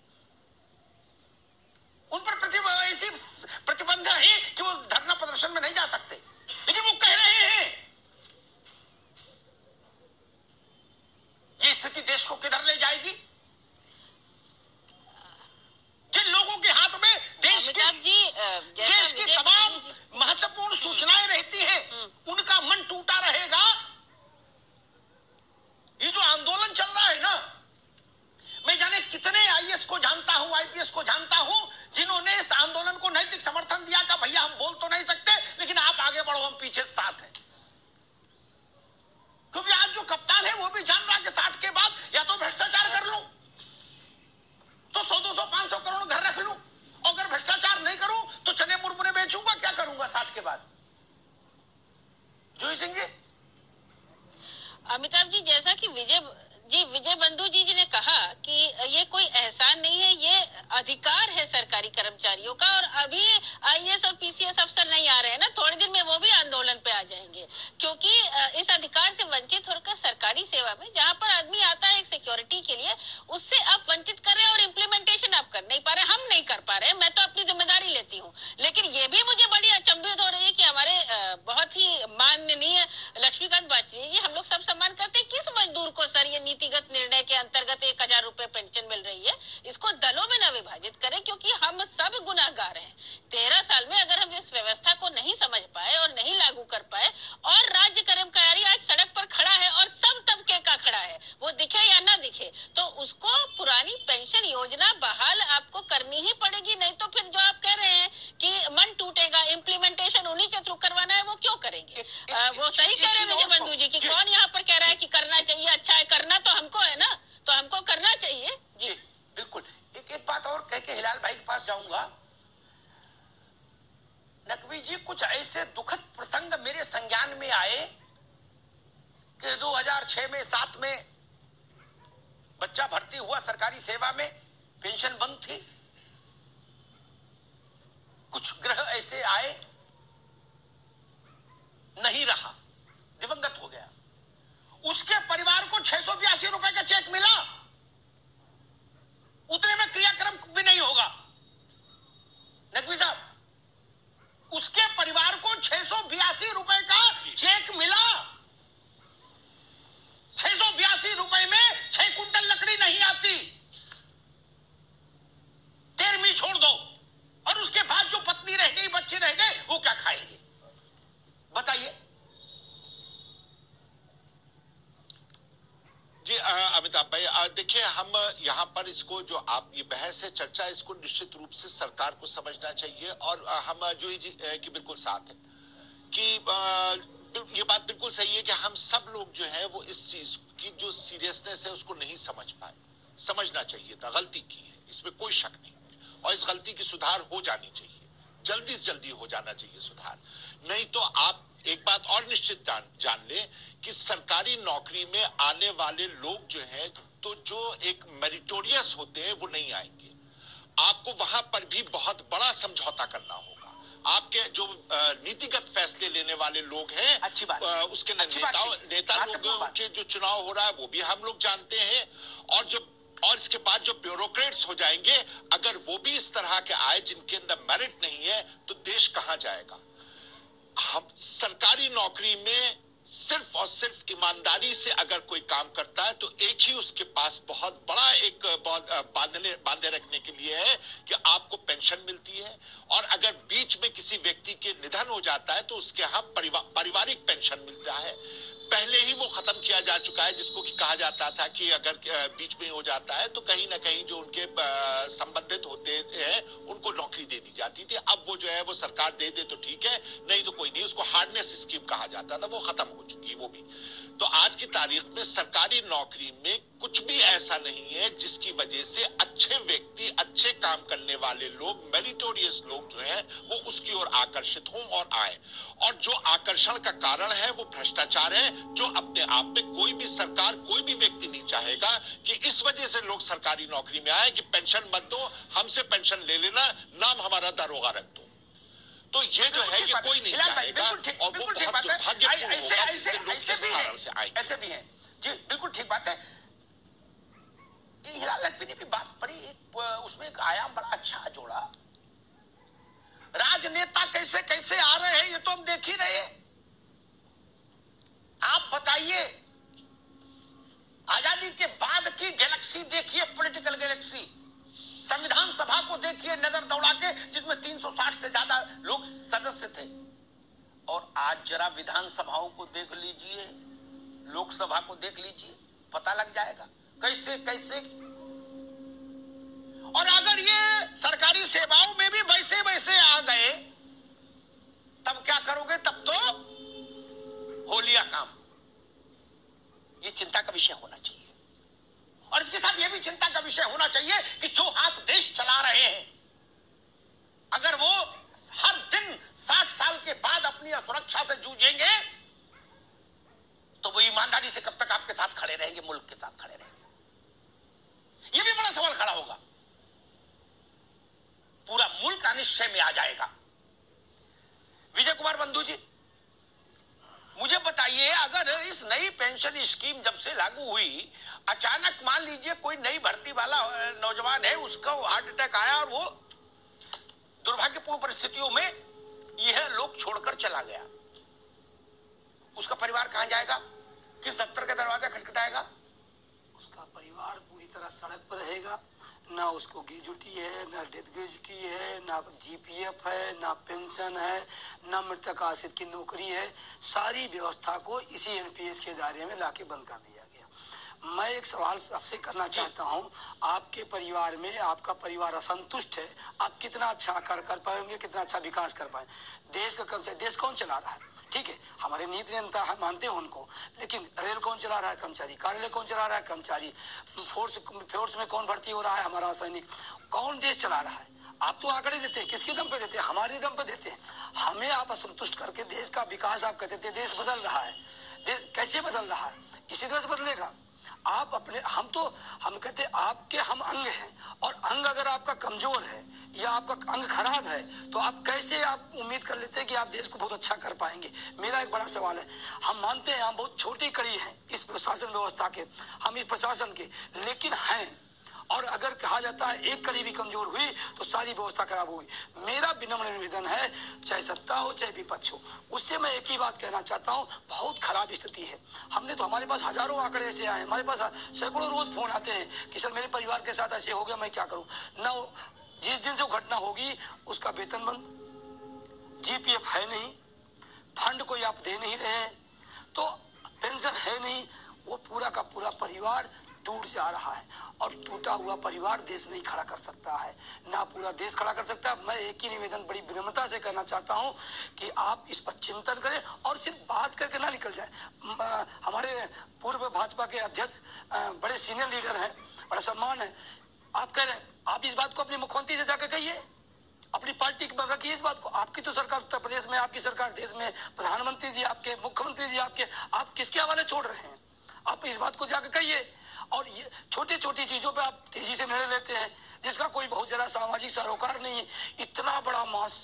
उन पर ऐसी प्रतिबंध है कि वो धरना प्रदर्शन में नहीं जा सकते, लेकिन वो कह रहे हैं। ये स्थिति देश को किधर ले जाएगी? जिन लोगों के हाथ में देश की तमाम महत्वपूर्ण सूचनाएं रहती हैं, उनका मन टूटा रहेगा। ये जो आंदोलन चल रहा है ना, मैं जाने कितने IAS को जानता हूं, IPS को जानता हूं, जिन्होंने इस आंदोलन को नैतिक समर्थन दिया कि भैया हम बोल तो नहीं सकते, लेकिन आप आगे बढ़ो, हम पीछे साथ हैं। क्योंकि आज जो कप्तान है वो भी जान रहा कि 60 के बाद या तो भ्रष्टाचार कर लूं, तो 100, 200, 500 करोड़ घर रख लूं, और अगर भ्रष्टाचार नहीं करूं जैसा कि विजय बंधु जी ने कहा कि ये कोई एहसान नहीं है, ये अधिकार है सरकारी कर्मचारियों का। और अभी आईएएस और पीसीएस अफसर नहीं आ रहे हैं ना, थोड़े दिन में वो भी आंदोलन पे आ जाएंगे, क्योंकि इस अधिकार से वंचित होकर सरकारी सेवा में जहां पर आदमी आता है एक सिक्योरिटी के लिए, उससे आप वंचित कर रहे हैं और इम्प्लीमेंटेशन आप कर नहीं पा रहे, हम नहीं कर पा रहे। मैं तो अपनी जिम्मेदारी लेती हूँ, लेकिन ये भी मुझे बड़ी अचंभित हो रही है कि हमारे बहुत ही माननीय लक्ष्मीकांत बाजपेयी जी, हम लोग सब सम्मान करते हैं, किस मजदूर को सर ये नीतिगत निर्णय के अंतर्गत 1000 रुपए पेंशन मिल रही है, इसको दलों में न विभाजित करें, क्योंकि हम सब गुनाहगार हैं। 13 साल में अगर हम इस व्यवस्था को नहीं समझ पाए और नहीं लागू कर पाए, और राज्य कर्मचारी आज सड़क पर खड़ा है और सब तबके का खड़ा है, वो दिखे या ना दिखे, तो उसको पुरानी पेंशन योजना बहाल आपको करनी ही पड़ेगी। नहीं तो फिर जो आप कह रहे हैं कि मन टूटेगा, इम्प्लीमेंटेशन उन्हीं के थ्रू करवाना है, वो क्यों करेंगे? वो सही कह रहे हैं विजय बंधु जी की कौन यहाँ पर कह रहा है कि करना चाहिए, अच्छा है, करना तो हमको है ना, तो हमको करना चाहिए। जी बिल्कुल। एक बात और कह के हिलाल भाई के पास जाऊंगा। नकवी जी, कुछ ऐसे दुखद प्रसंग मेरे संज्ञान में आए कि 2006 में 7 में बच्चा भर्ती हुआ सरकारी सेवा में, पेंशन बंद थी। कुछ ग्रह ऐसे आए, नहीं रहा, दिवंगत हो गया। उसके परिवार को 682 रुपए का चेक मिला, उतने में क्रियाक्रम भी नहीं होगा। नकवी साहब, उसके परिवार को 682 रुपए का चेक मिला। 682 रुपए में 6 कुंटल लकड़ी नहीं आती। 13वीं छोड़ दो, और उसके बाद जो पत्नी रह गई, बच्चे रह गए, वो क्या खाएंगे? बताइए। जी अमिताभ भाई, देखिए, हम यहाँ पर इसको जो आप ये बहस है, चर्चा, इसको निश्चित रूप से सरकार को समझना चाहिए। और हम जो जी की बिल्कुल साथ है कि ये बात बिल्कुल सही है कि हम सब लोग जो है वो इस चीज की जो सीरियसनेस है उसको नहीं समझ पाए। समझना चाहिए था, गलती की है, इसमें कोई शक नहीं, और इस गलती की सुधार हो जानी चाहिए, जल्दी से जल्दी हो जाना चाहिए सुधार। नहीं तो आप एक बात और निश्चित जान ले कि सरकारी नौकरी में आने वाले लोग जो हैं, तो जो एक मेरिटोरियस होते हैं वो नहीं आएंगे। आपको वहां पर भी बहुत बड़ा समझौता करना होगा। आपके जो नीतिगत फैसले लेने वाले लोग हैं, अच्छी बात, उसके नेता लोगों के जो चुनाव हो रहा है वो भी हम लोग जानते हैं। और इसके बाद जो ब्यूरोक्रेट्स हो जाएंगे, अगर वो भी इस तरह के आए जिनके अंदर मेरिट नहीं है, तो देश कहां जाएगा? हम सरकारी नौकरी में सिर्फ और सिर्फ ईमानदारी से अगर कोई काम करता है, तो एक ही उसके पास बहुत बड़ा एक बांधे रखने के लिए है कि आपको पेंशन मिलती है। और अगर बीच में किसी व्यक्ति के निधन हो जाता है, तो उसके यहाँ पारिवारिक पेंशन मिलता है। पहले ही वो खत्म किया जा चुका है, जिसको कि कहा जाता था कि अगर बीच में हो जाता है तो कहीं ना कहीं जो उनके संबंधित होते हैं उनको नौकरी दे दी जाती थी। अब वो जो है वो सरकार दे दे तो ठीक है, नहीं तो कोई नहीं। उसको हार्डनेस स्कीम कहा जाता था, वो खत्म हो चुकी है वो भी। तो आज की तारीख में सरकारी नौकरी में कुछ भी ऐसा नहीं है जिसकी वजह से अच्छे व्यक्ति, अच्छे काम करने वाले लोग, मेरिटोरियस लोग जो हैं वो उसकी ओर आकर्षित हों और आए। और जो आकर्षण का कारण है वो भ्रष्टाचार है, जो अपने आप में कोई भी सरकार, कोई भी व्यक्ति नहीं चाहेगा कि इस वजह से लोग सरकारी नौकरी में आए कि पेंशन मत दो, हमसे पेंशन ले लेना, नाम हमारा दारोगा रख दो। तो ये जो है ये कोई नहीं चाहेगा, और वो बहुत दुर्भाग्यपूर्ण होगा कि लोग इस कारण से आएंगे। ऐसे भी हैं जी, बिल्कुल ठीक बात है। हिलाल लखवी ने भी बात बड़ी उसमें एक आयाम बड़ा अच्छा जोड़ा। राजनेता कैसे कैसे आ रहे हैं ये तो हम देख ही रहे हैं। आप बताइए, आजादी के बाद की गैलेक्सी देखिए, पॉलिटिकल गैलेक्सी। संविधान सभा को देखिए नजर दौड़ा के, जिसमें 360 से ज्यादा लोग सदस्य थे। और आज जरा विधानसभाओं को देख लीजिए, लोकसभा को देख लीजिए, पता लग जाएगा कैसे कैसे। और अगर ये सरकारी सेवाओं में भी वैसे वैसे आ गए, तब क्या करोगे? तब तो होलिया काम। ये चिंता का विषय होना चाहिए। और इसके साथ यह भी चिंता का विषय होना चाहिए कि जो हाथ देश चला रहे हैं, अगर वो हर दिन 60 साल के बाद अपनी असुरक्षा से जूझेंगे, तो वो ईमानदारी से कब तक आपके साथ खड़े रहेंगे, मुल्क के साथ खड़े रहेंगे? ये भी बड़ा सवाल खड़ा होगा। पूरा मुल्क अनिश्चय में आ जाएगा। विजय कुमार बंधु जी, मुझे बताइए, अगर इस नई पेंशन स्कीम जब से लागू हुई, अचानक मान लीजिए कोई नई भर्ती वाला नौजवान है, उसका हार्ट अटैक आया और वो दुर्भाग्यपूर्ण परिस्थितियों में यह लोग छोड़कर चला गया, उसका परिवार कहां जाएगा? किस दफ्तर का दरवाजा खटखटाएगा? उसका परिवार पूरी तरह सड़क पर रहेगा। ना उसको ग्रेजुटी है, ना डेथ ग्रेजुटी है, ना जीपीएफ है, ना पेंशन है, ना मृतक आश्रित की नौकरी है। सारी व्यवस्था को इसी एनपीएस के दायरे में लाके बंद कर दिया गया। मैं एक सवाल आपसे करना चाहता हूं, आपके परिवार में आपका परिवार असंतुष्ट है, आप कितना अच्छा कर पाएंगे, कितना अच्छा विकास कर पाए? देश का कर्मचारी, देश कौन चला रहा है? ठीक है, हमारे नीति नेता मानते हैं उनको, लेकिन रेल कौन चला रहा है? कर्मचारी। कार्यालय कौन चला रहा है? कर्मचारी। फोर्स में कौन भर्ती हो रहा है? हमारा सैनिक। कौन देश चला रहा है? आप तो आंकड़े देते हैं, किसके दम पे देते हैं? हमारे दम पे देते हैं। हमें आप असंतुष्ट करके देश का विकास आप कहते थे देश बदल रहा है। देश कैसे बदल रहा है? इसी तरह से बदलेगा। आप अपने, हम कहते आपके हम अंग हैं, और अंग अगर आपका कमजोर है या आपका अंग खराब है, तो आप कैसे आप उम्मीद कर लेते हैं कि आप देश को बहुत अच्छा कर पाएंगे? मेरा एक बड़ा सवाल है। हम मानते हैं हम बहुत छोटी कड़ी हैं इस शासन व्यवस्था के, हम इस प्रशासन के, लेकिन हैं, और अगर कहा जाता है एक कड़ी भी कमजोर हुई तो सारी व्यवस्था खराब होगी। मेरा विनम्र निवेदन है, चाहे सत्ता हो चाहे विपक्ष हो, उससे मैं एक ही बात कहना चाहता हूं, बहुत खराब स्थिति है। हमने तो, हमारे पास हजारों आंकड़े ऐसे आए, हमारे पास सैकड़ों रोज फोन आते हैं कि सर मेरे परिवार के साथ ऐसे हो गया, मैं क्या करूं? ना जिस दिन से वो घटना होगी उसका वेतन बंद, जीपीएफ है नहीं, फंड कोई आप दे नहीं रहे, तो पेंशन है नहीं, वो पूरा का पूरा परिवार टूट जा रहा है। और टूटा हुआ परिवार देश नहीं खड़ा कर सकता है, ना पूरा देश खड़ा कर सकता है। मैं एक ही निवेदन बड़ी विनम्रता से करना चाहता हूं कि आप इस पर चिंतन करें और सिर्फ बात करके ना निकल जाए। हमारे पूर्व भाजपा के अध्यक्ष बड़े सीनियर लीडर हैं, बड़ा सम्मान है, आप कह रहे हैं, आप इस बात को अपने मुख्यमंत्री से जाकर कहिए, अपनी पार्टी पर रखिए इस बात को। आपकी तो सरकार उत्तर प्रदेश में, आपकी सरकार देश में, प्रधानमंत्री जी आपके, मुख्यमंत्री जी आपके, आप किसके हवाले छोड़ रहे हैं? आप इस बात को जाकर कहिए। और ये छोटी छोटी चीजों पे आप तेजी से निर्णय लेते हैं जिसका कोई बहुत ज्यादा सामाजिक सरोकार नहीं है। इतना बड़ा मास,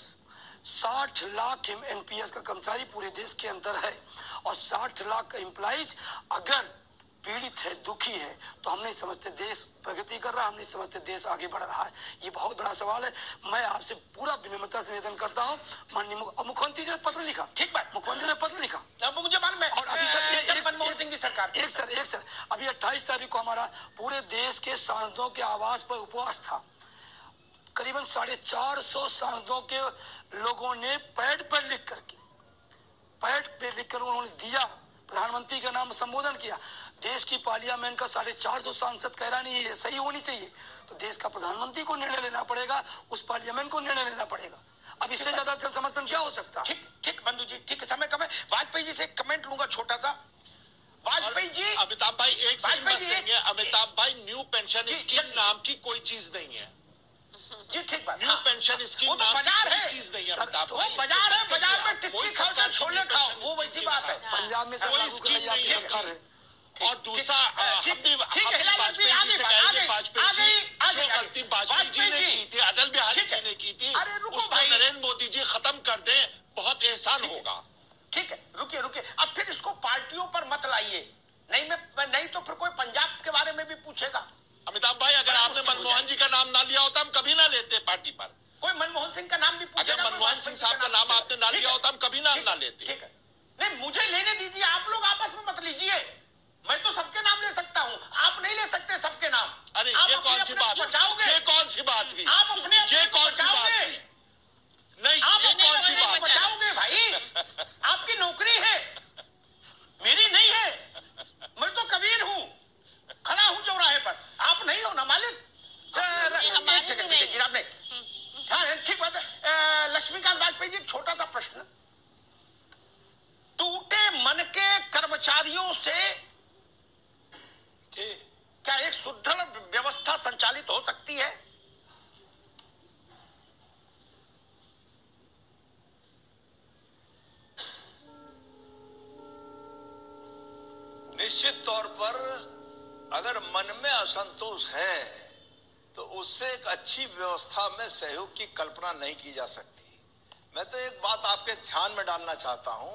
60 लाख एनपीएस का कर्मचारी पूरे देश के अंदर है, और 60 लाख एम्प्लॉइज अगर पीड़ित है, दुखी है, तो हम नहीं समझते देश प्रगति कर रहा है, हम नहीं समझते देश आगे बढ़ रहा है। ये बहुत बड़ा सवाल है। मैं आपसे पूरा विनम्रता से निवेदन करता हूँ। माननीय मुख्यमंत्री ने पत्र लिखा, ठीक बात, मुख्यमंत्री ने पत्र लिखा, अब मुझे मालूम है। और अभी सर मनमोहन सिंह की सरकार, एक सर अभी 28 तारीख को हमारा पूरे देश के सांसदों के आवास पर उपवास था। करीबन 450 सांसदों के लोगों ने पैड पर लिख कर उन्होंने दिया, प्रधानमंत्री का नाम संबोधन किया। देश की पार्लियामेंट का 450 सांसद कह रहा नहीं ये सही होनी चाहिए, तो देश का प्रधानमंत्री को निर्णय लेना पड़ेगा, उस पार्लियामेंट को निर्णय लेना पड़ेगा। अब इससे ज्यादा जन समर्थन क्या हो सकता है? ठीक बंधु जी, ठीक है, समय कम है। वाजपेयी जी से कमेंट लूंगा छोटा सा। वाजपेयी जी, अमिताभ भाई एक सेकंड, अमिताभ भाई, न्यू पेंशन स्कीम नाम की कोई चीज नहीं है जी, ठीक बात। न्यू पेंशन स्कीम वो तो बाजार है, चीज नहीं है अमिताभ वो भाई, बाजार है, बाजार में टिक्की खाओ, छोले खाओ, वो वैसी बात है। पंजाब में कोई स्कीम नहीं है। और दूसरा, वाजपेयी जी ने की थी, अटल बिहारी जी ने की थी, उसको नरेंद्र मोदी जी खत्म कर दे, बहुत एहसान होगा। ठीक है, रुकिए, अब फिर इसको पार्टियों पर मत लाइए, नहीं तो फिर कोई पंजाब के बारे में भी पूछेगा। अमिताभ भाई, अगर आपने मनमोहन जी का नाम ना लिया होता हम कभी ना लेते पार्टी पर। कोई मनमोहन सिंह का नाम भी पूछेगा, अगर मनमोहन सिंह साहब का नाम आपने ना लिया होता हम कभी नाम ना लेते। ठीक है, नहीं मुझे लेने दीजिए, आप लोग आपस में मत लीजिए। मैं तो सबके नाम ले सकता हूँ, आप नहीं ले सकते सबके नाम। अरे ये कौन सी बात बचाओगे? ये कौन सी बात हुई? आप अपने ये कौन सी बात हुई? नहीं, ये कौन सी बात बचाओगे भाई? आपकी नौकरी है, मेरी नहीं है। मैं तो कबीर हूँ, खड़ा हूँ चौराहे पर, आप नहीं हो ना मालिक। एक सेकंड देखिए आपने, हाँ ठीक बात है। लक्ष्मीकांत वाजपेयी जी, छोटा सा प्रश्न, टूटे मन के कर्मचारियों से क्या एक सुदृढ़ व्यवस्था संचालित हो सकती है? निश्चित तौर पर अगर मन में असंतोष है तो उससे एक अच्छी व्यवस्था में सहयोग की कल्पना नहीं की जा सकती। मैं तो एक बात आपके ध्यान में डालना चाहता हूं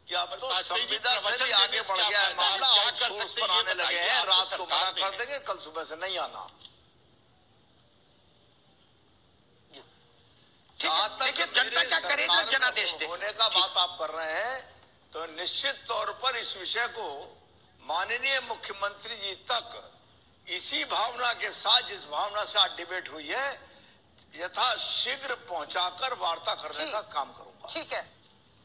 कि अब तो संविदा से भी आगे बढ़ गया है मामला, आउटसोर्स पर आने लगे हैं, रात को मना कर देंगे, कल सुबह से नहीं आना। जहां तक जनता क्या करे तो जनादेश होने का बात आप कर रहे हैं, तो निश्चित तौर पर इस विषय को माननीय मुख्यमंत्री जी तक इसी भावना के साथ, जिस भावना से आज डिबेट हुई है, यथाशीघ्र पहुंचाकर वार्ता करने का काम करूंगा। ठीक है,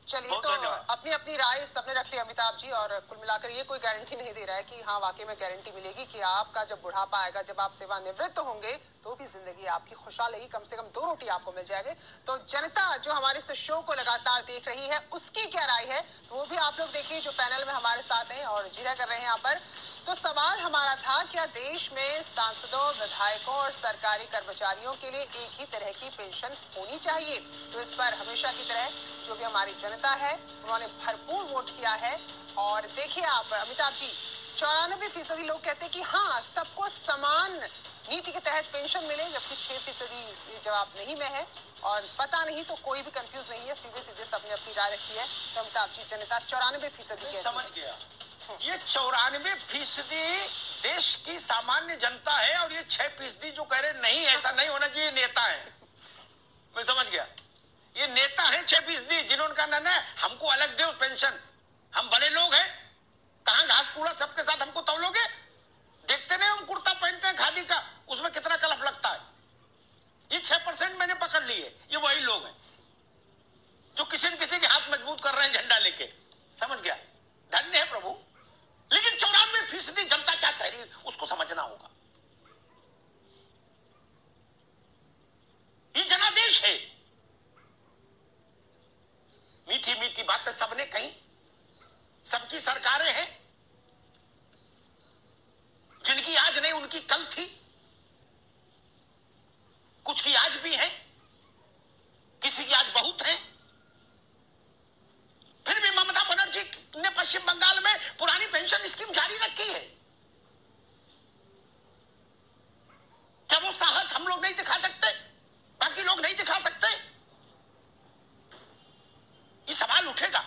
चलिए, तो अपनी अपनी राय सबने रख ली अमिताभ जी, और कुल मिलाकर ये कोई गारंटी नहीं दे रहा है कि हाँ वाकई में गारंटी मिलेगी कि आपका जब बुढ़ापा आएगा, जब आप सेवानिवृत्त होंगे, तो भी जिंदगी आपकी खुशहाल रहेगी, कम से कम 2 रोटी आपको मिल जाएगी। तो जनता जो हमारे इस शो को लगातार देख रही है, उसकी क्या राय है, तो वो भी आप लोग देखिए, जो पैनल में हमारे साथ हैं और जिक्र कर रहे हैं यहाँ पर। तो सवाल हमारा था, क्या देश में सांसदों, विधायकों और सरकारी कर्मचारियों के लिए एक ही तरह की पेंशन होनी चाहिए? तो इस पर हमेशा की तरह जो भी हमारी जनता है उन्होंने भरपूर वोट किया है। और देखिए आप अमिताभ जी, 94% लोग कहते हैं कि हाँ सबको समान नीति के तहत पेंशन मिले, जबकि 6% जवाब नहीं में है। और पता नहीं तो कोई भी कंफ्यूज नहीं है, सीधे सीधे सबने अपनी राय रखी है। तो अमिताभ जी, जनता 94% समझ गया, ये 94% देश की सामान्य जनता है, और ये 6% जो कह रहे नहीं ऐसा नहीं होना चाहिए, नेता है। मैं समझ गया, ये नेता है 6% जिन्होंने कहा ना हमको अलग दो पेंशन, हम बड़े लोग हैं, कहां घास कूड़ा सबके साथ हमको तौलोगे? देखते नहीं हम कुर्ता पहनते हैं खादी का, उसमें कितना कलफ लगता है। ये 6% मैंने पकड़ लिए, ये वही लोग हैं जो किसी न किसी के हाथ मजबूत कर रहे हैं झंडा लेके। समझ गया, धन्य है प्रभु। लेकिन 94% जनता क्या कह रही है उसको समझना होगा। ये जनादेश है, मीठी मीठी बातें सबने कही, सबकी सरकारें हैं, जिनकी आज नहीं उनकी कल थी, कुछ की आज भी है, किसी की आज बहुत है। फिर भी ममता बनर्जी ने पश्चिम बंगाल में पुरानी पेंशन स्कीम जारी रखी है। क्या वो साहस हम लोग नहीं दिखा सकते, बाकी लोग नहीं दिखा सकते? ये सवाल उठेगा।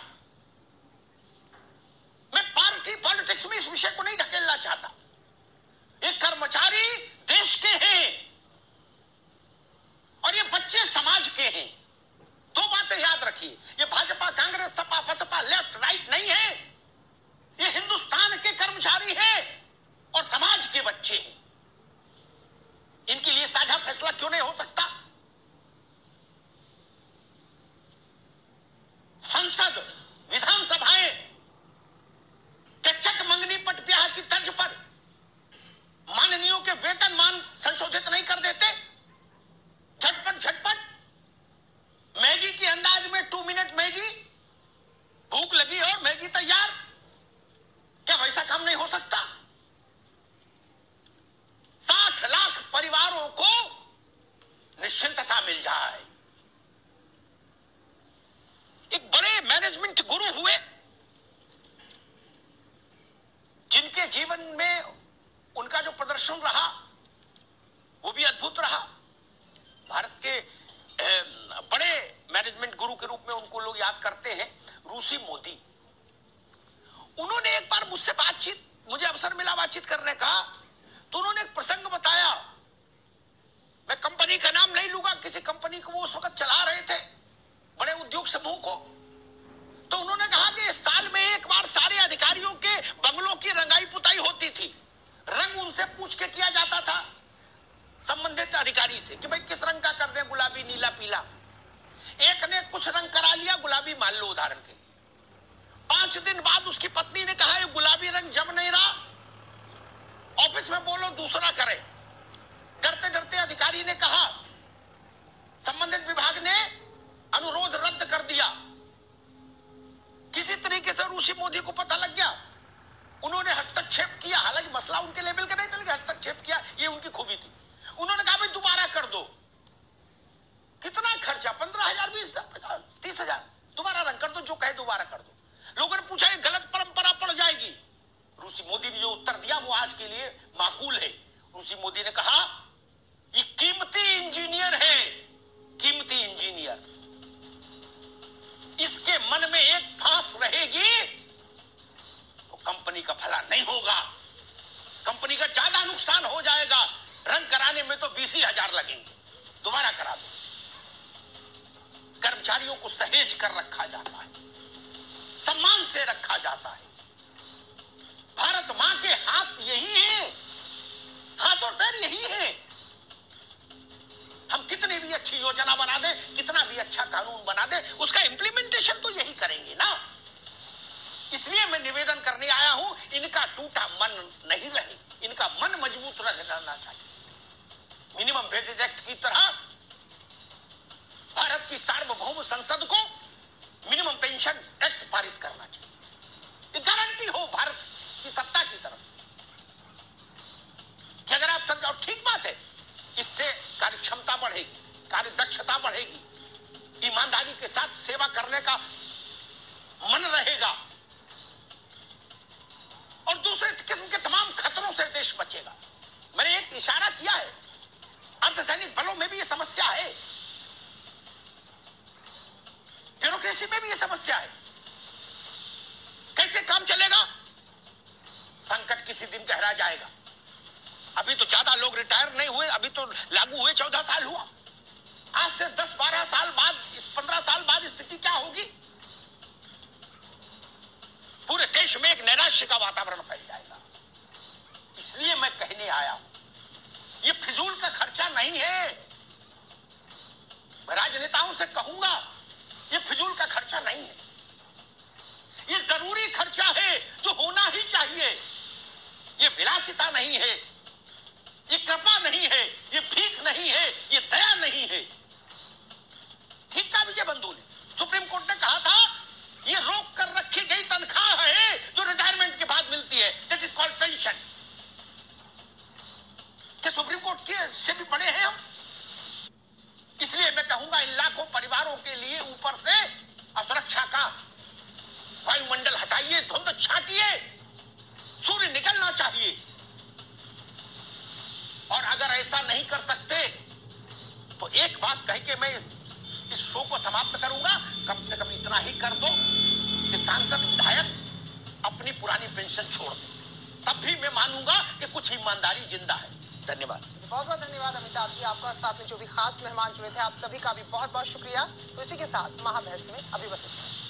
मैं पार्टी पॉलिटिक्स में इस विषय को नहीं ढकेलना चाहता। ये कर्मचारी देश के हैं और ये बच्चे समाज के हैं। 2 बातें याद रखिए, ये भाजपा, कांग्रेस, सपा, बसपा, लेफ्ट राइट नहीं है, ये हिंदुस्तान के कर्मचारी हैं और समाज के बच्चे हैं। इनके लिए साझा फैसला क्यों नहीं हो सकता? संसद, विधानसभाएं के चट मंगनी पट ब्याह की तर्ज पर माननीयों के वेतनमान संशोधित नहीं कर देते? झटपट झटपट मैगी के अंदाज में 2 मिनट मैगी, भूख लगी और मैगी तैयार, क्या वैसा काम नहीं हो सकता? 60 लाख परिवारों को निश्चिंतता मिल जाए। एक बड़े मैनेजमेंट गुरु हुए जिनके जीवन में उनका जो प्रदर्शन रहा वो भी अद्भुत रहा। भारत के बड़े मैनेजमेंट गुरु के रूप में उनको लोग याद करते हैं, रूसी मोदी। उन्होंने एक बार मुझसे बातचीत, मुझे अवसर मिला बातचीत करने का, तो उन्होंने एक प्रसंग बताया। मैं कंपनी का नाम नहीं लूंगा, किसी कंपनी को वो उस वक्त चला रहे थे, बड़े उद्योग समूह को। तो उन्होंने कहा कि साल में एक बार सारे अधिकारियों के बंगलों की रंगाई पुताई होती थी। रंग उनसे पूछ के किया जाता था संबंधित अधिकारी से कि भाई किस रंग का कर दें, गुलाबी, नीला, पीला। एक ने कुछ रंग करा लिया, गुलाबी मान लो उदाहरण के। 5 दिन बाद उसकी पत्नी ने कहा ये गुलाबी रंग जम नहीं रहा, ऑफिस में बोलो दूसरा करे। डरते डरते अधिकारी ने कहा, संबंधित विभाग ने अनुरोध रद्द कर दिया। किसी तरीके से ऋषि मोदी को पता लग गया, उन्होंने हस्तक्षेप किया। हालांकि मसला उनके लेवल का नहीं था, लेकिन हस्तक्षेप किया, ये उनकी खूबी थी। उन्होंने कहा भाई दोबारा कर दो। कितना खर्चा? 15,000, 20,000, 30,000, दोबारा रंग कर दो, जो कहे दोबारा कर दो। लोगों ने पूछा ये गलत परंपरा पड़ जाएगी। रूसी मोदी ने जो उत्तर दिया वो आज के लिए माकूल है। रूसी मोदी ने कहा ये कीमती इंजीनियर है, कीमती इंजीनियर, इसके मन में एक फांस रहेगी तो कंपनी का भला नहीं होगा, कंपनी का ज्यादा नुकसान हो जाएगा। रंग कराने में तो 20,000 लगेंगे, दोबारा करा दो। कर्मचारियों को सहेज कर रखा जाता है, सम्मान से रखा जाता है। भारत मां के हाथ यही है, हाथ और पैर यही है। हम कितनी भी अच्छी योजना बना दें, कितना भी अच्छा कानून बना दें, उसका इंप्लीमेंटेशन तो यही करेंगे ना। इसलिए मैं निवेदन करने आया हूं, इनका टूटा मन नहीं रहे, इनका मन मजबूत रहना चाहिए। मिनिमम वेजेज एक्ट की तरह भारत की सार्वभौम संसद को मिनिमम पेंशन एक्ट पारित करना चाहिए। ये गारंटी हो भारत की सत्ता की तरफ कि अगर आप समझाओ, ठीक बात है, इससे कार्य क्षमता बढ़ेगी, कार्य दक्षता बढ़ेगी, ईमानदारी के साथ सेवा करने का मन रहेगा और दूसरे किस्म के तमाम खतरों से देश बचेगा। मैंने एक इशारा किया है, अर्धसैनिक बलों में भी ये समस्या है, ब्यूरोक्रेसी में भी ये समस्या है। कैसे काम चलेगा? संकट किसी दिन गहरा जाएगा। अभी तो ज्यादा लोग रिटायर नहीं हुए, अभी तो लागू हुए 14 साल हुआ। आज से 10-12 साल बाद, 15 साल बाद स्थिति क्या होगी? पूरे देश में एक नैराश्य का वातावरण फैल जाएगा। इसलिए मैं कहने आया हूं, ये फिजूल का खर्चा नहीं है। मैं राजनेताओं से कहूंगा, ये फिजूल का खर्चा नहीं है, ये जरूरी खर्चा है जो होना ही चाहिए। ये विलासिता नहीं है, ये कृपा नहीं है, ये भीख नहीं है, ये दया नहीं है। ठीक कहा विजय बंधु ने, सुप्रीम कोर्ट ने कहा था ये रोक कर रखी गई तनख्वाह है जो रिटायरमेंट के बाद मिलती है, दैट इज कॉल्ड पेंशन। क्या सुप्रीम कोर्ट के से भी बड़े हैं हम? इसलिए मैं कहूंगा, इन लाखों परिवारों के लिए ऊपर से असुरक्षा का वायुमंडल हटाइए, धुंध छाटिए, सूर्य निकलना चाहिए। और अगर ऐसा नहीं कर सकते तो एक बात कह के मैं इस शो को समाप्त करूंगा, कम से कम इतना ही कर दो कि सांसद विधायक अपनी पुरानी पेंशन छोड़ दें, तब भी मैं मानूंगा कि कुछ ईमानदारी जिंदा है। धन्यवाद। बहुत बहुत धन्यवाद अमिताभ जी, आपका और साथ में जो भी खास मेहमान जुड़े थे, आप सभी का भी बहुत बहुत शुक्रिया। तो इसी के साथ महाबहस में अभी बस इतना।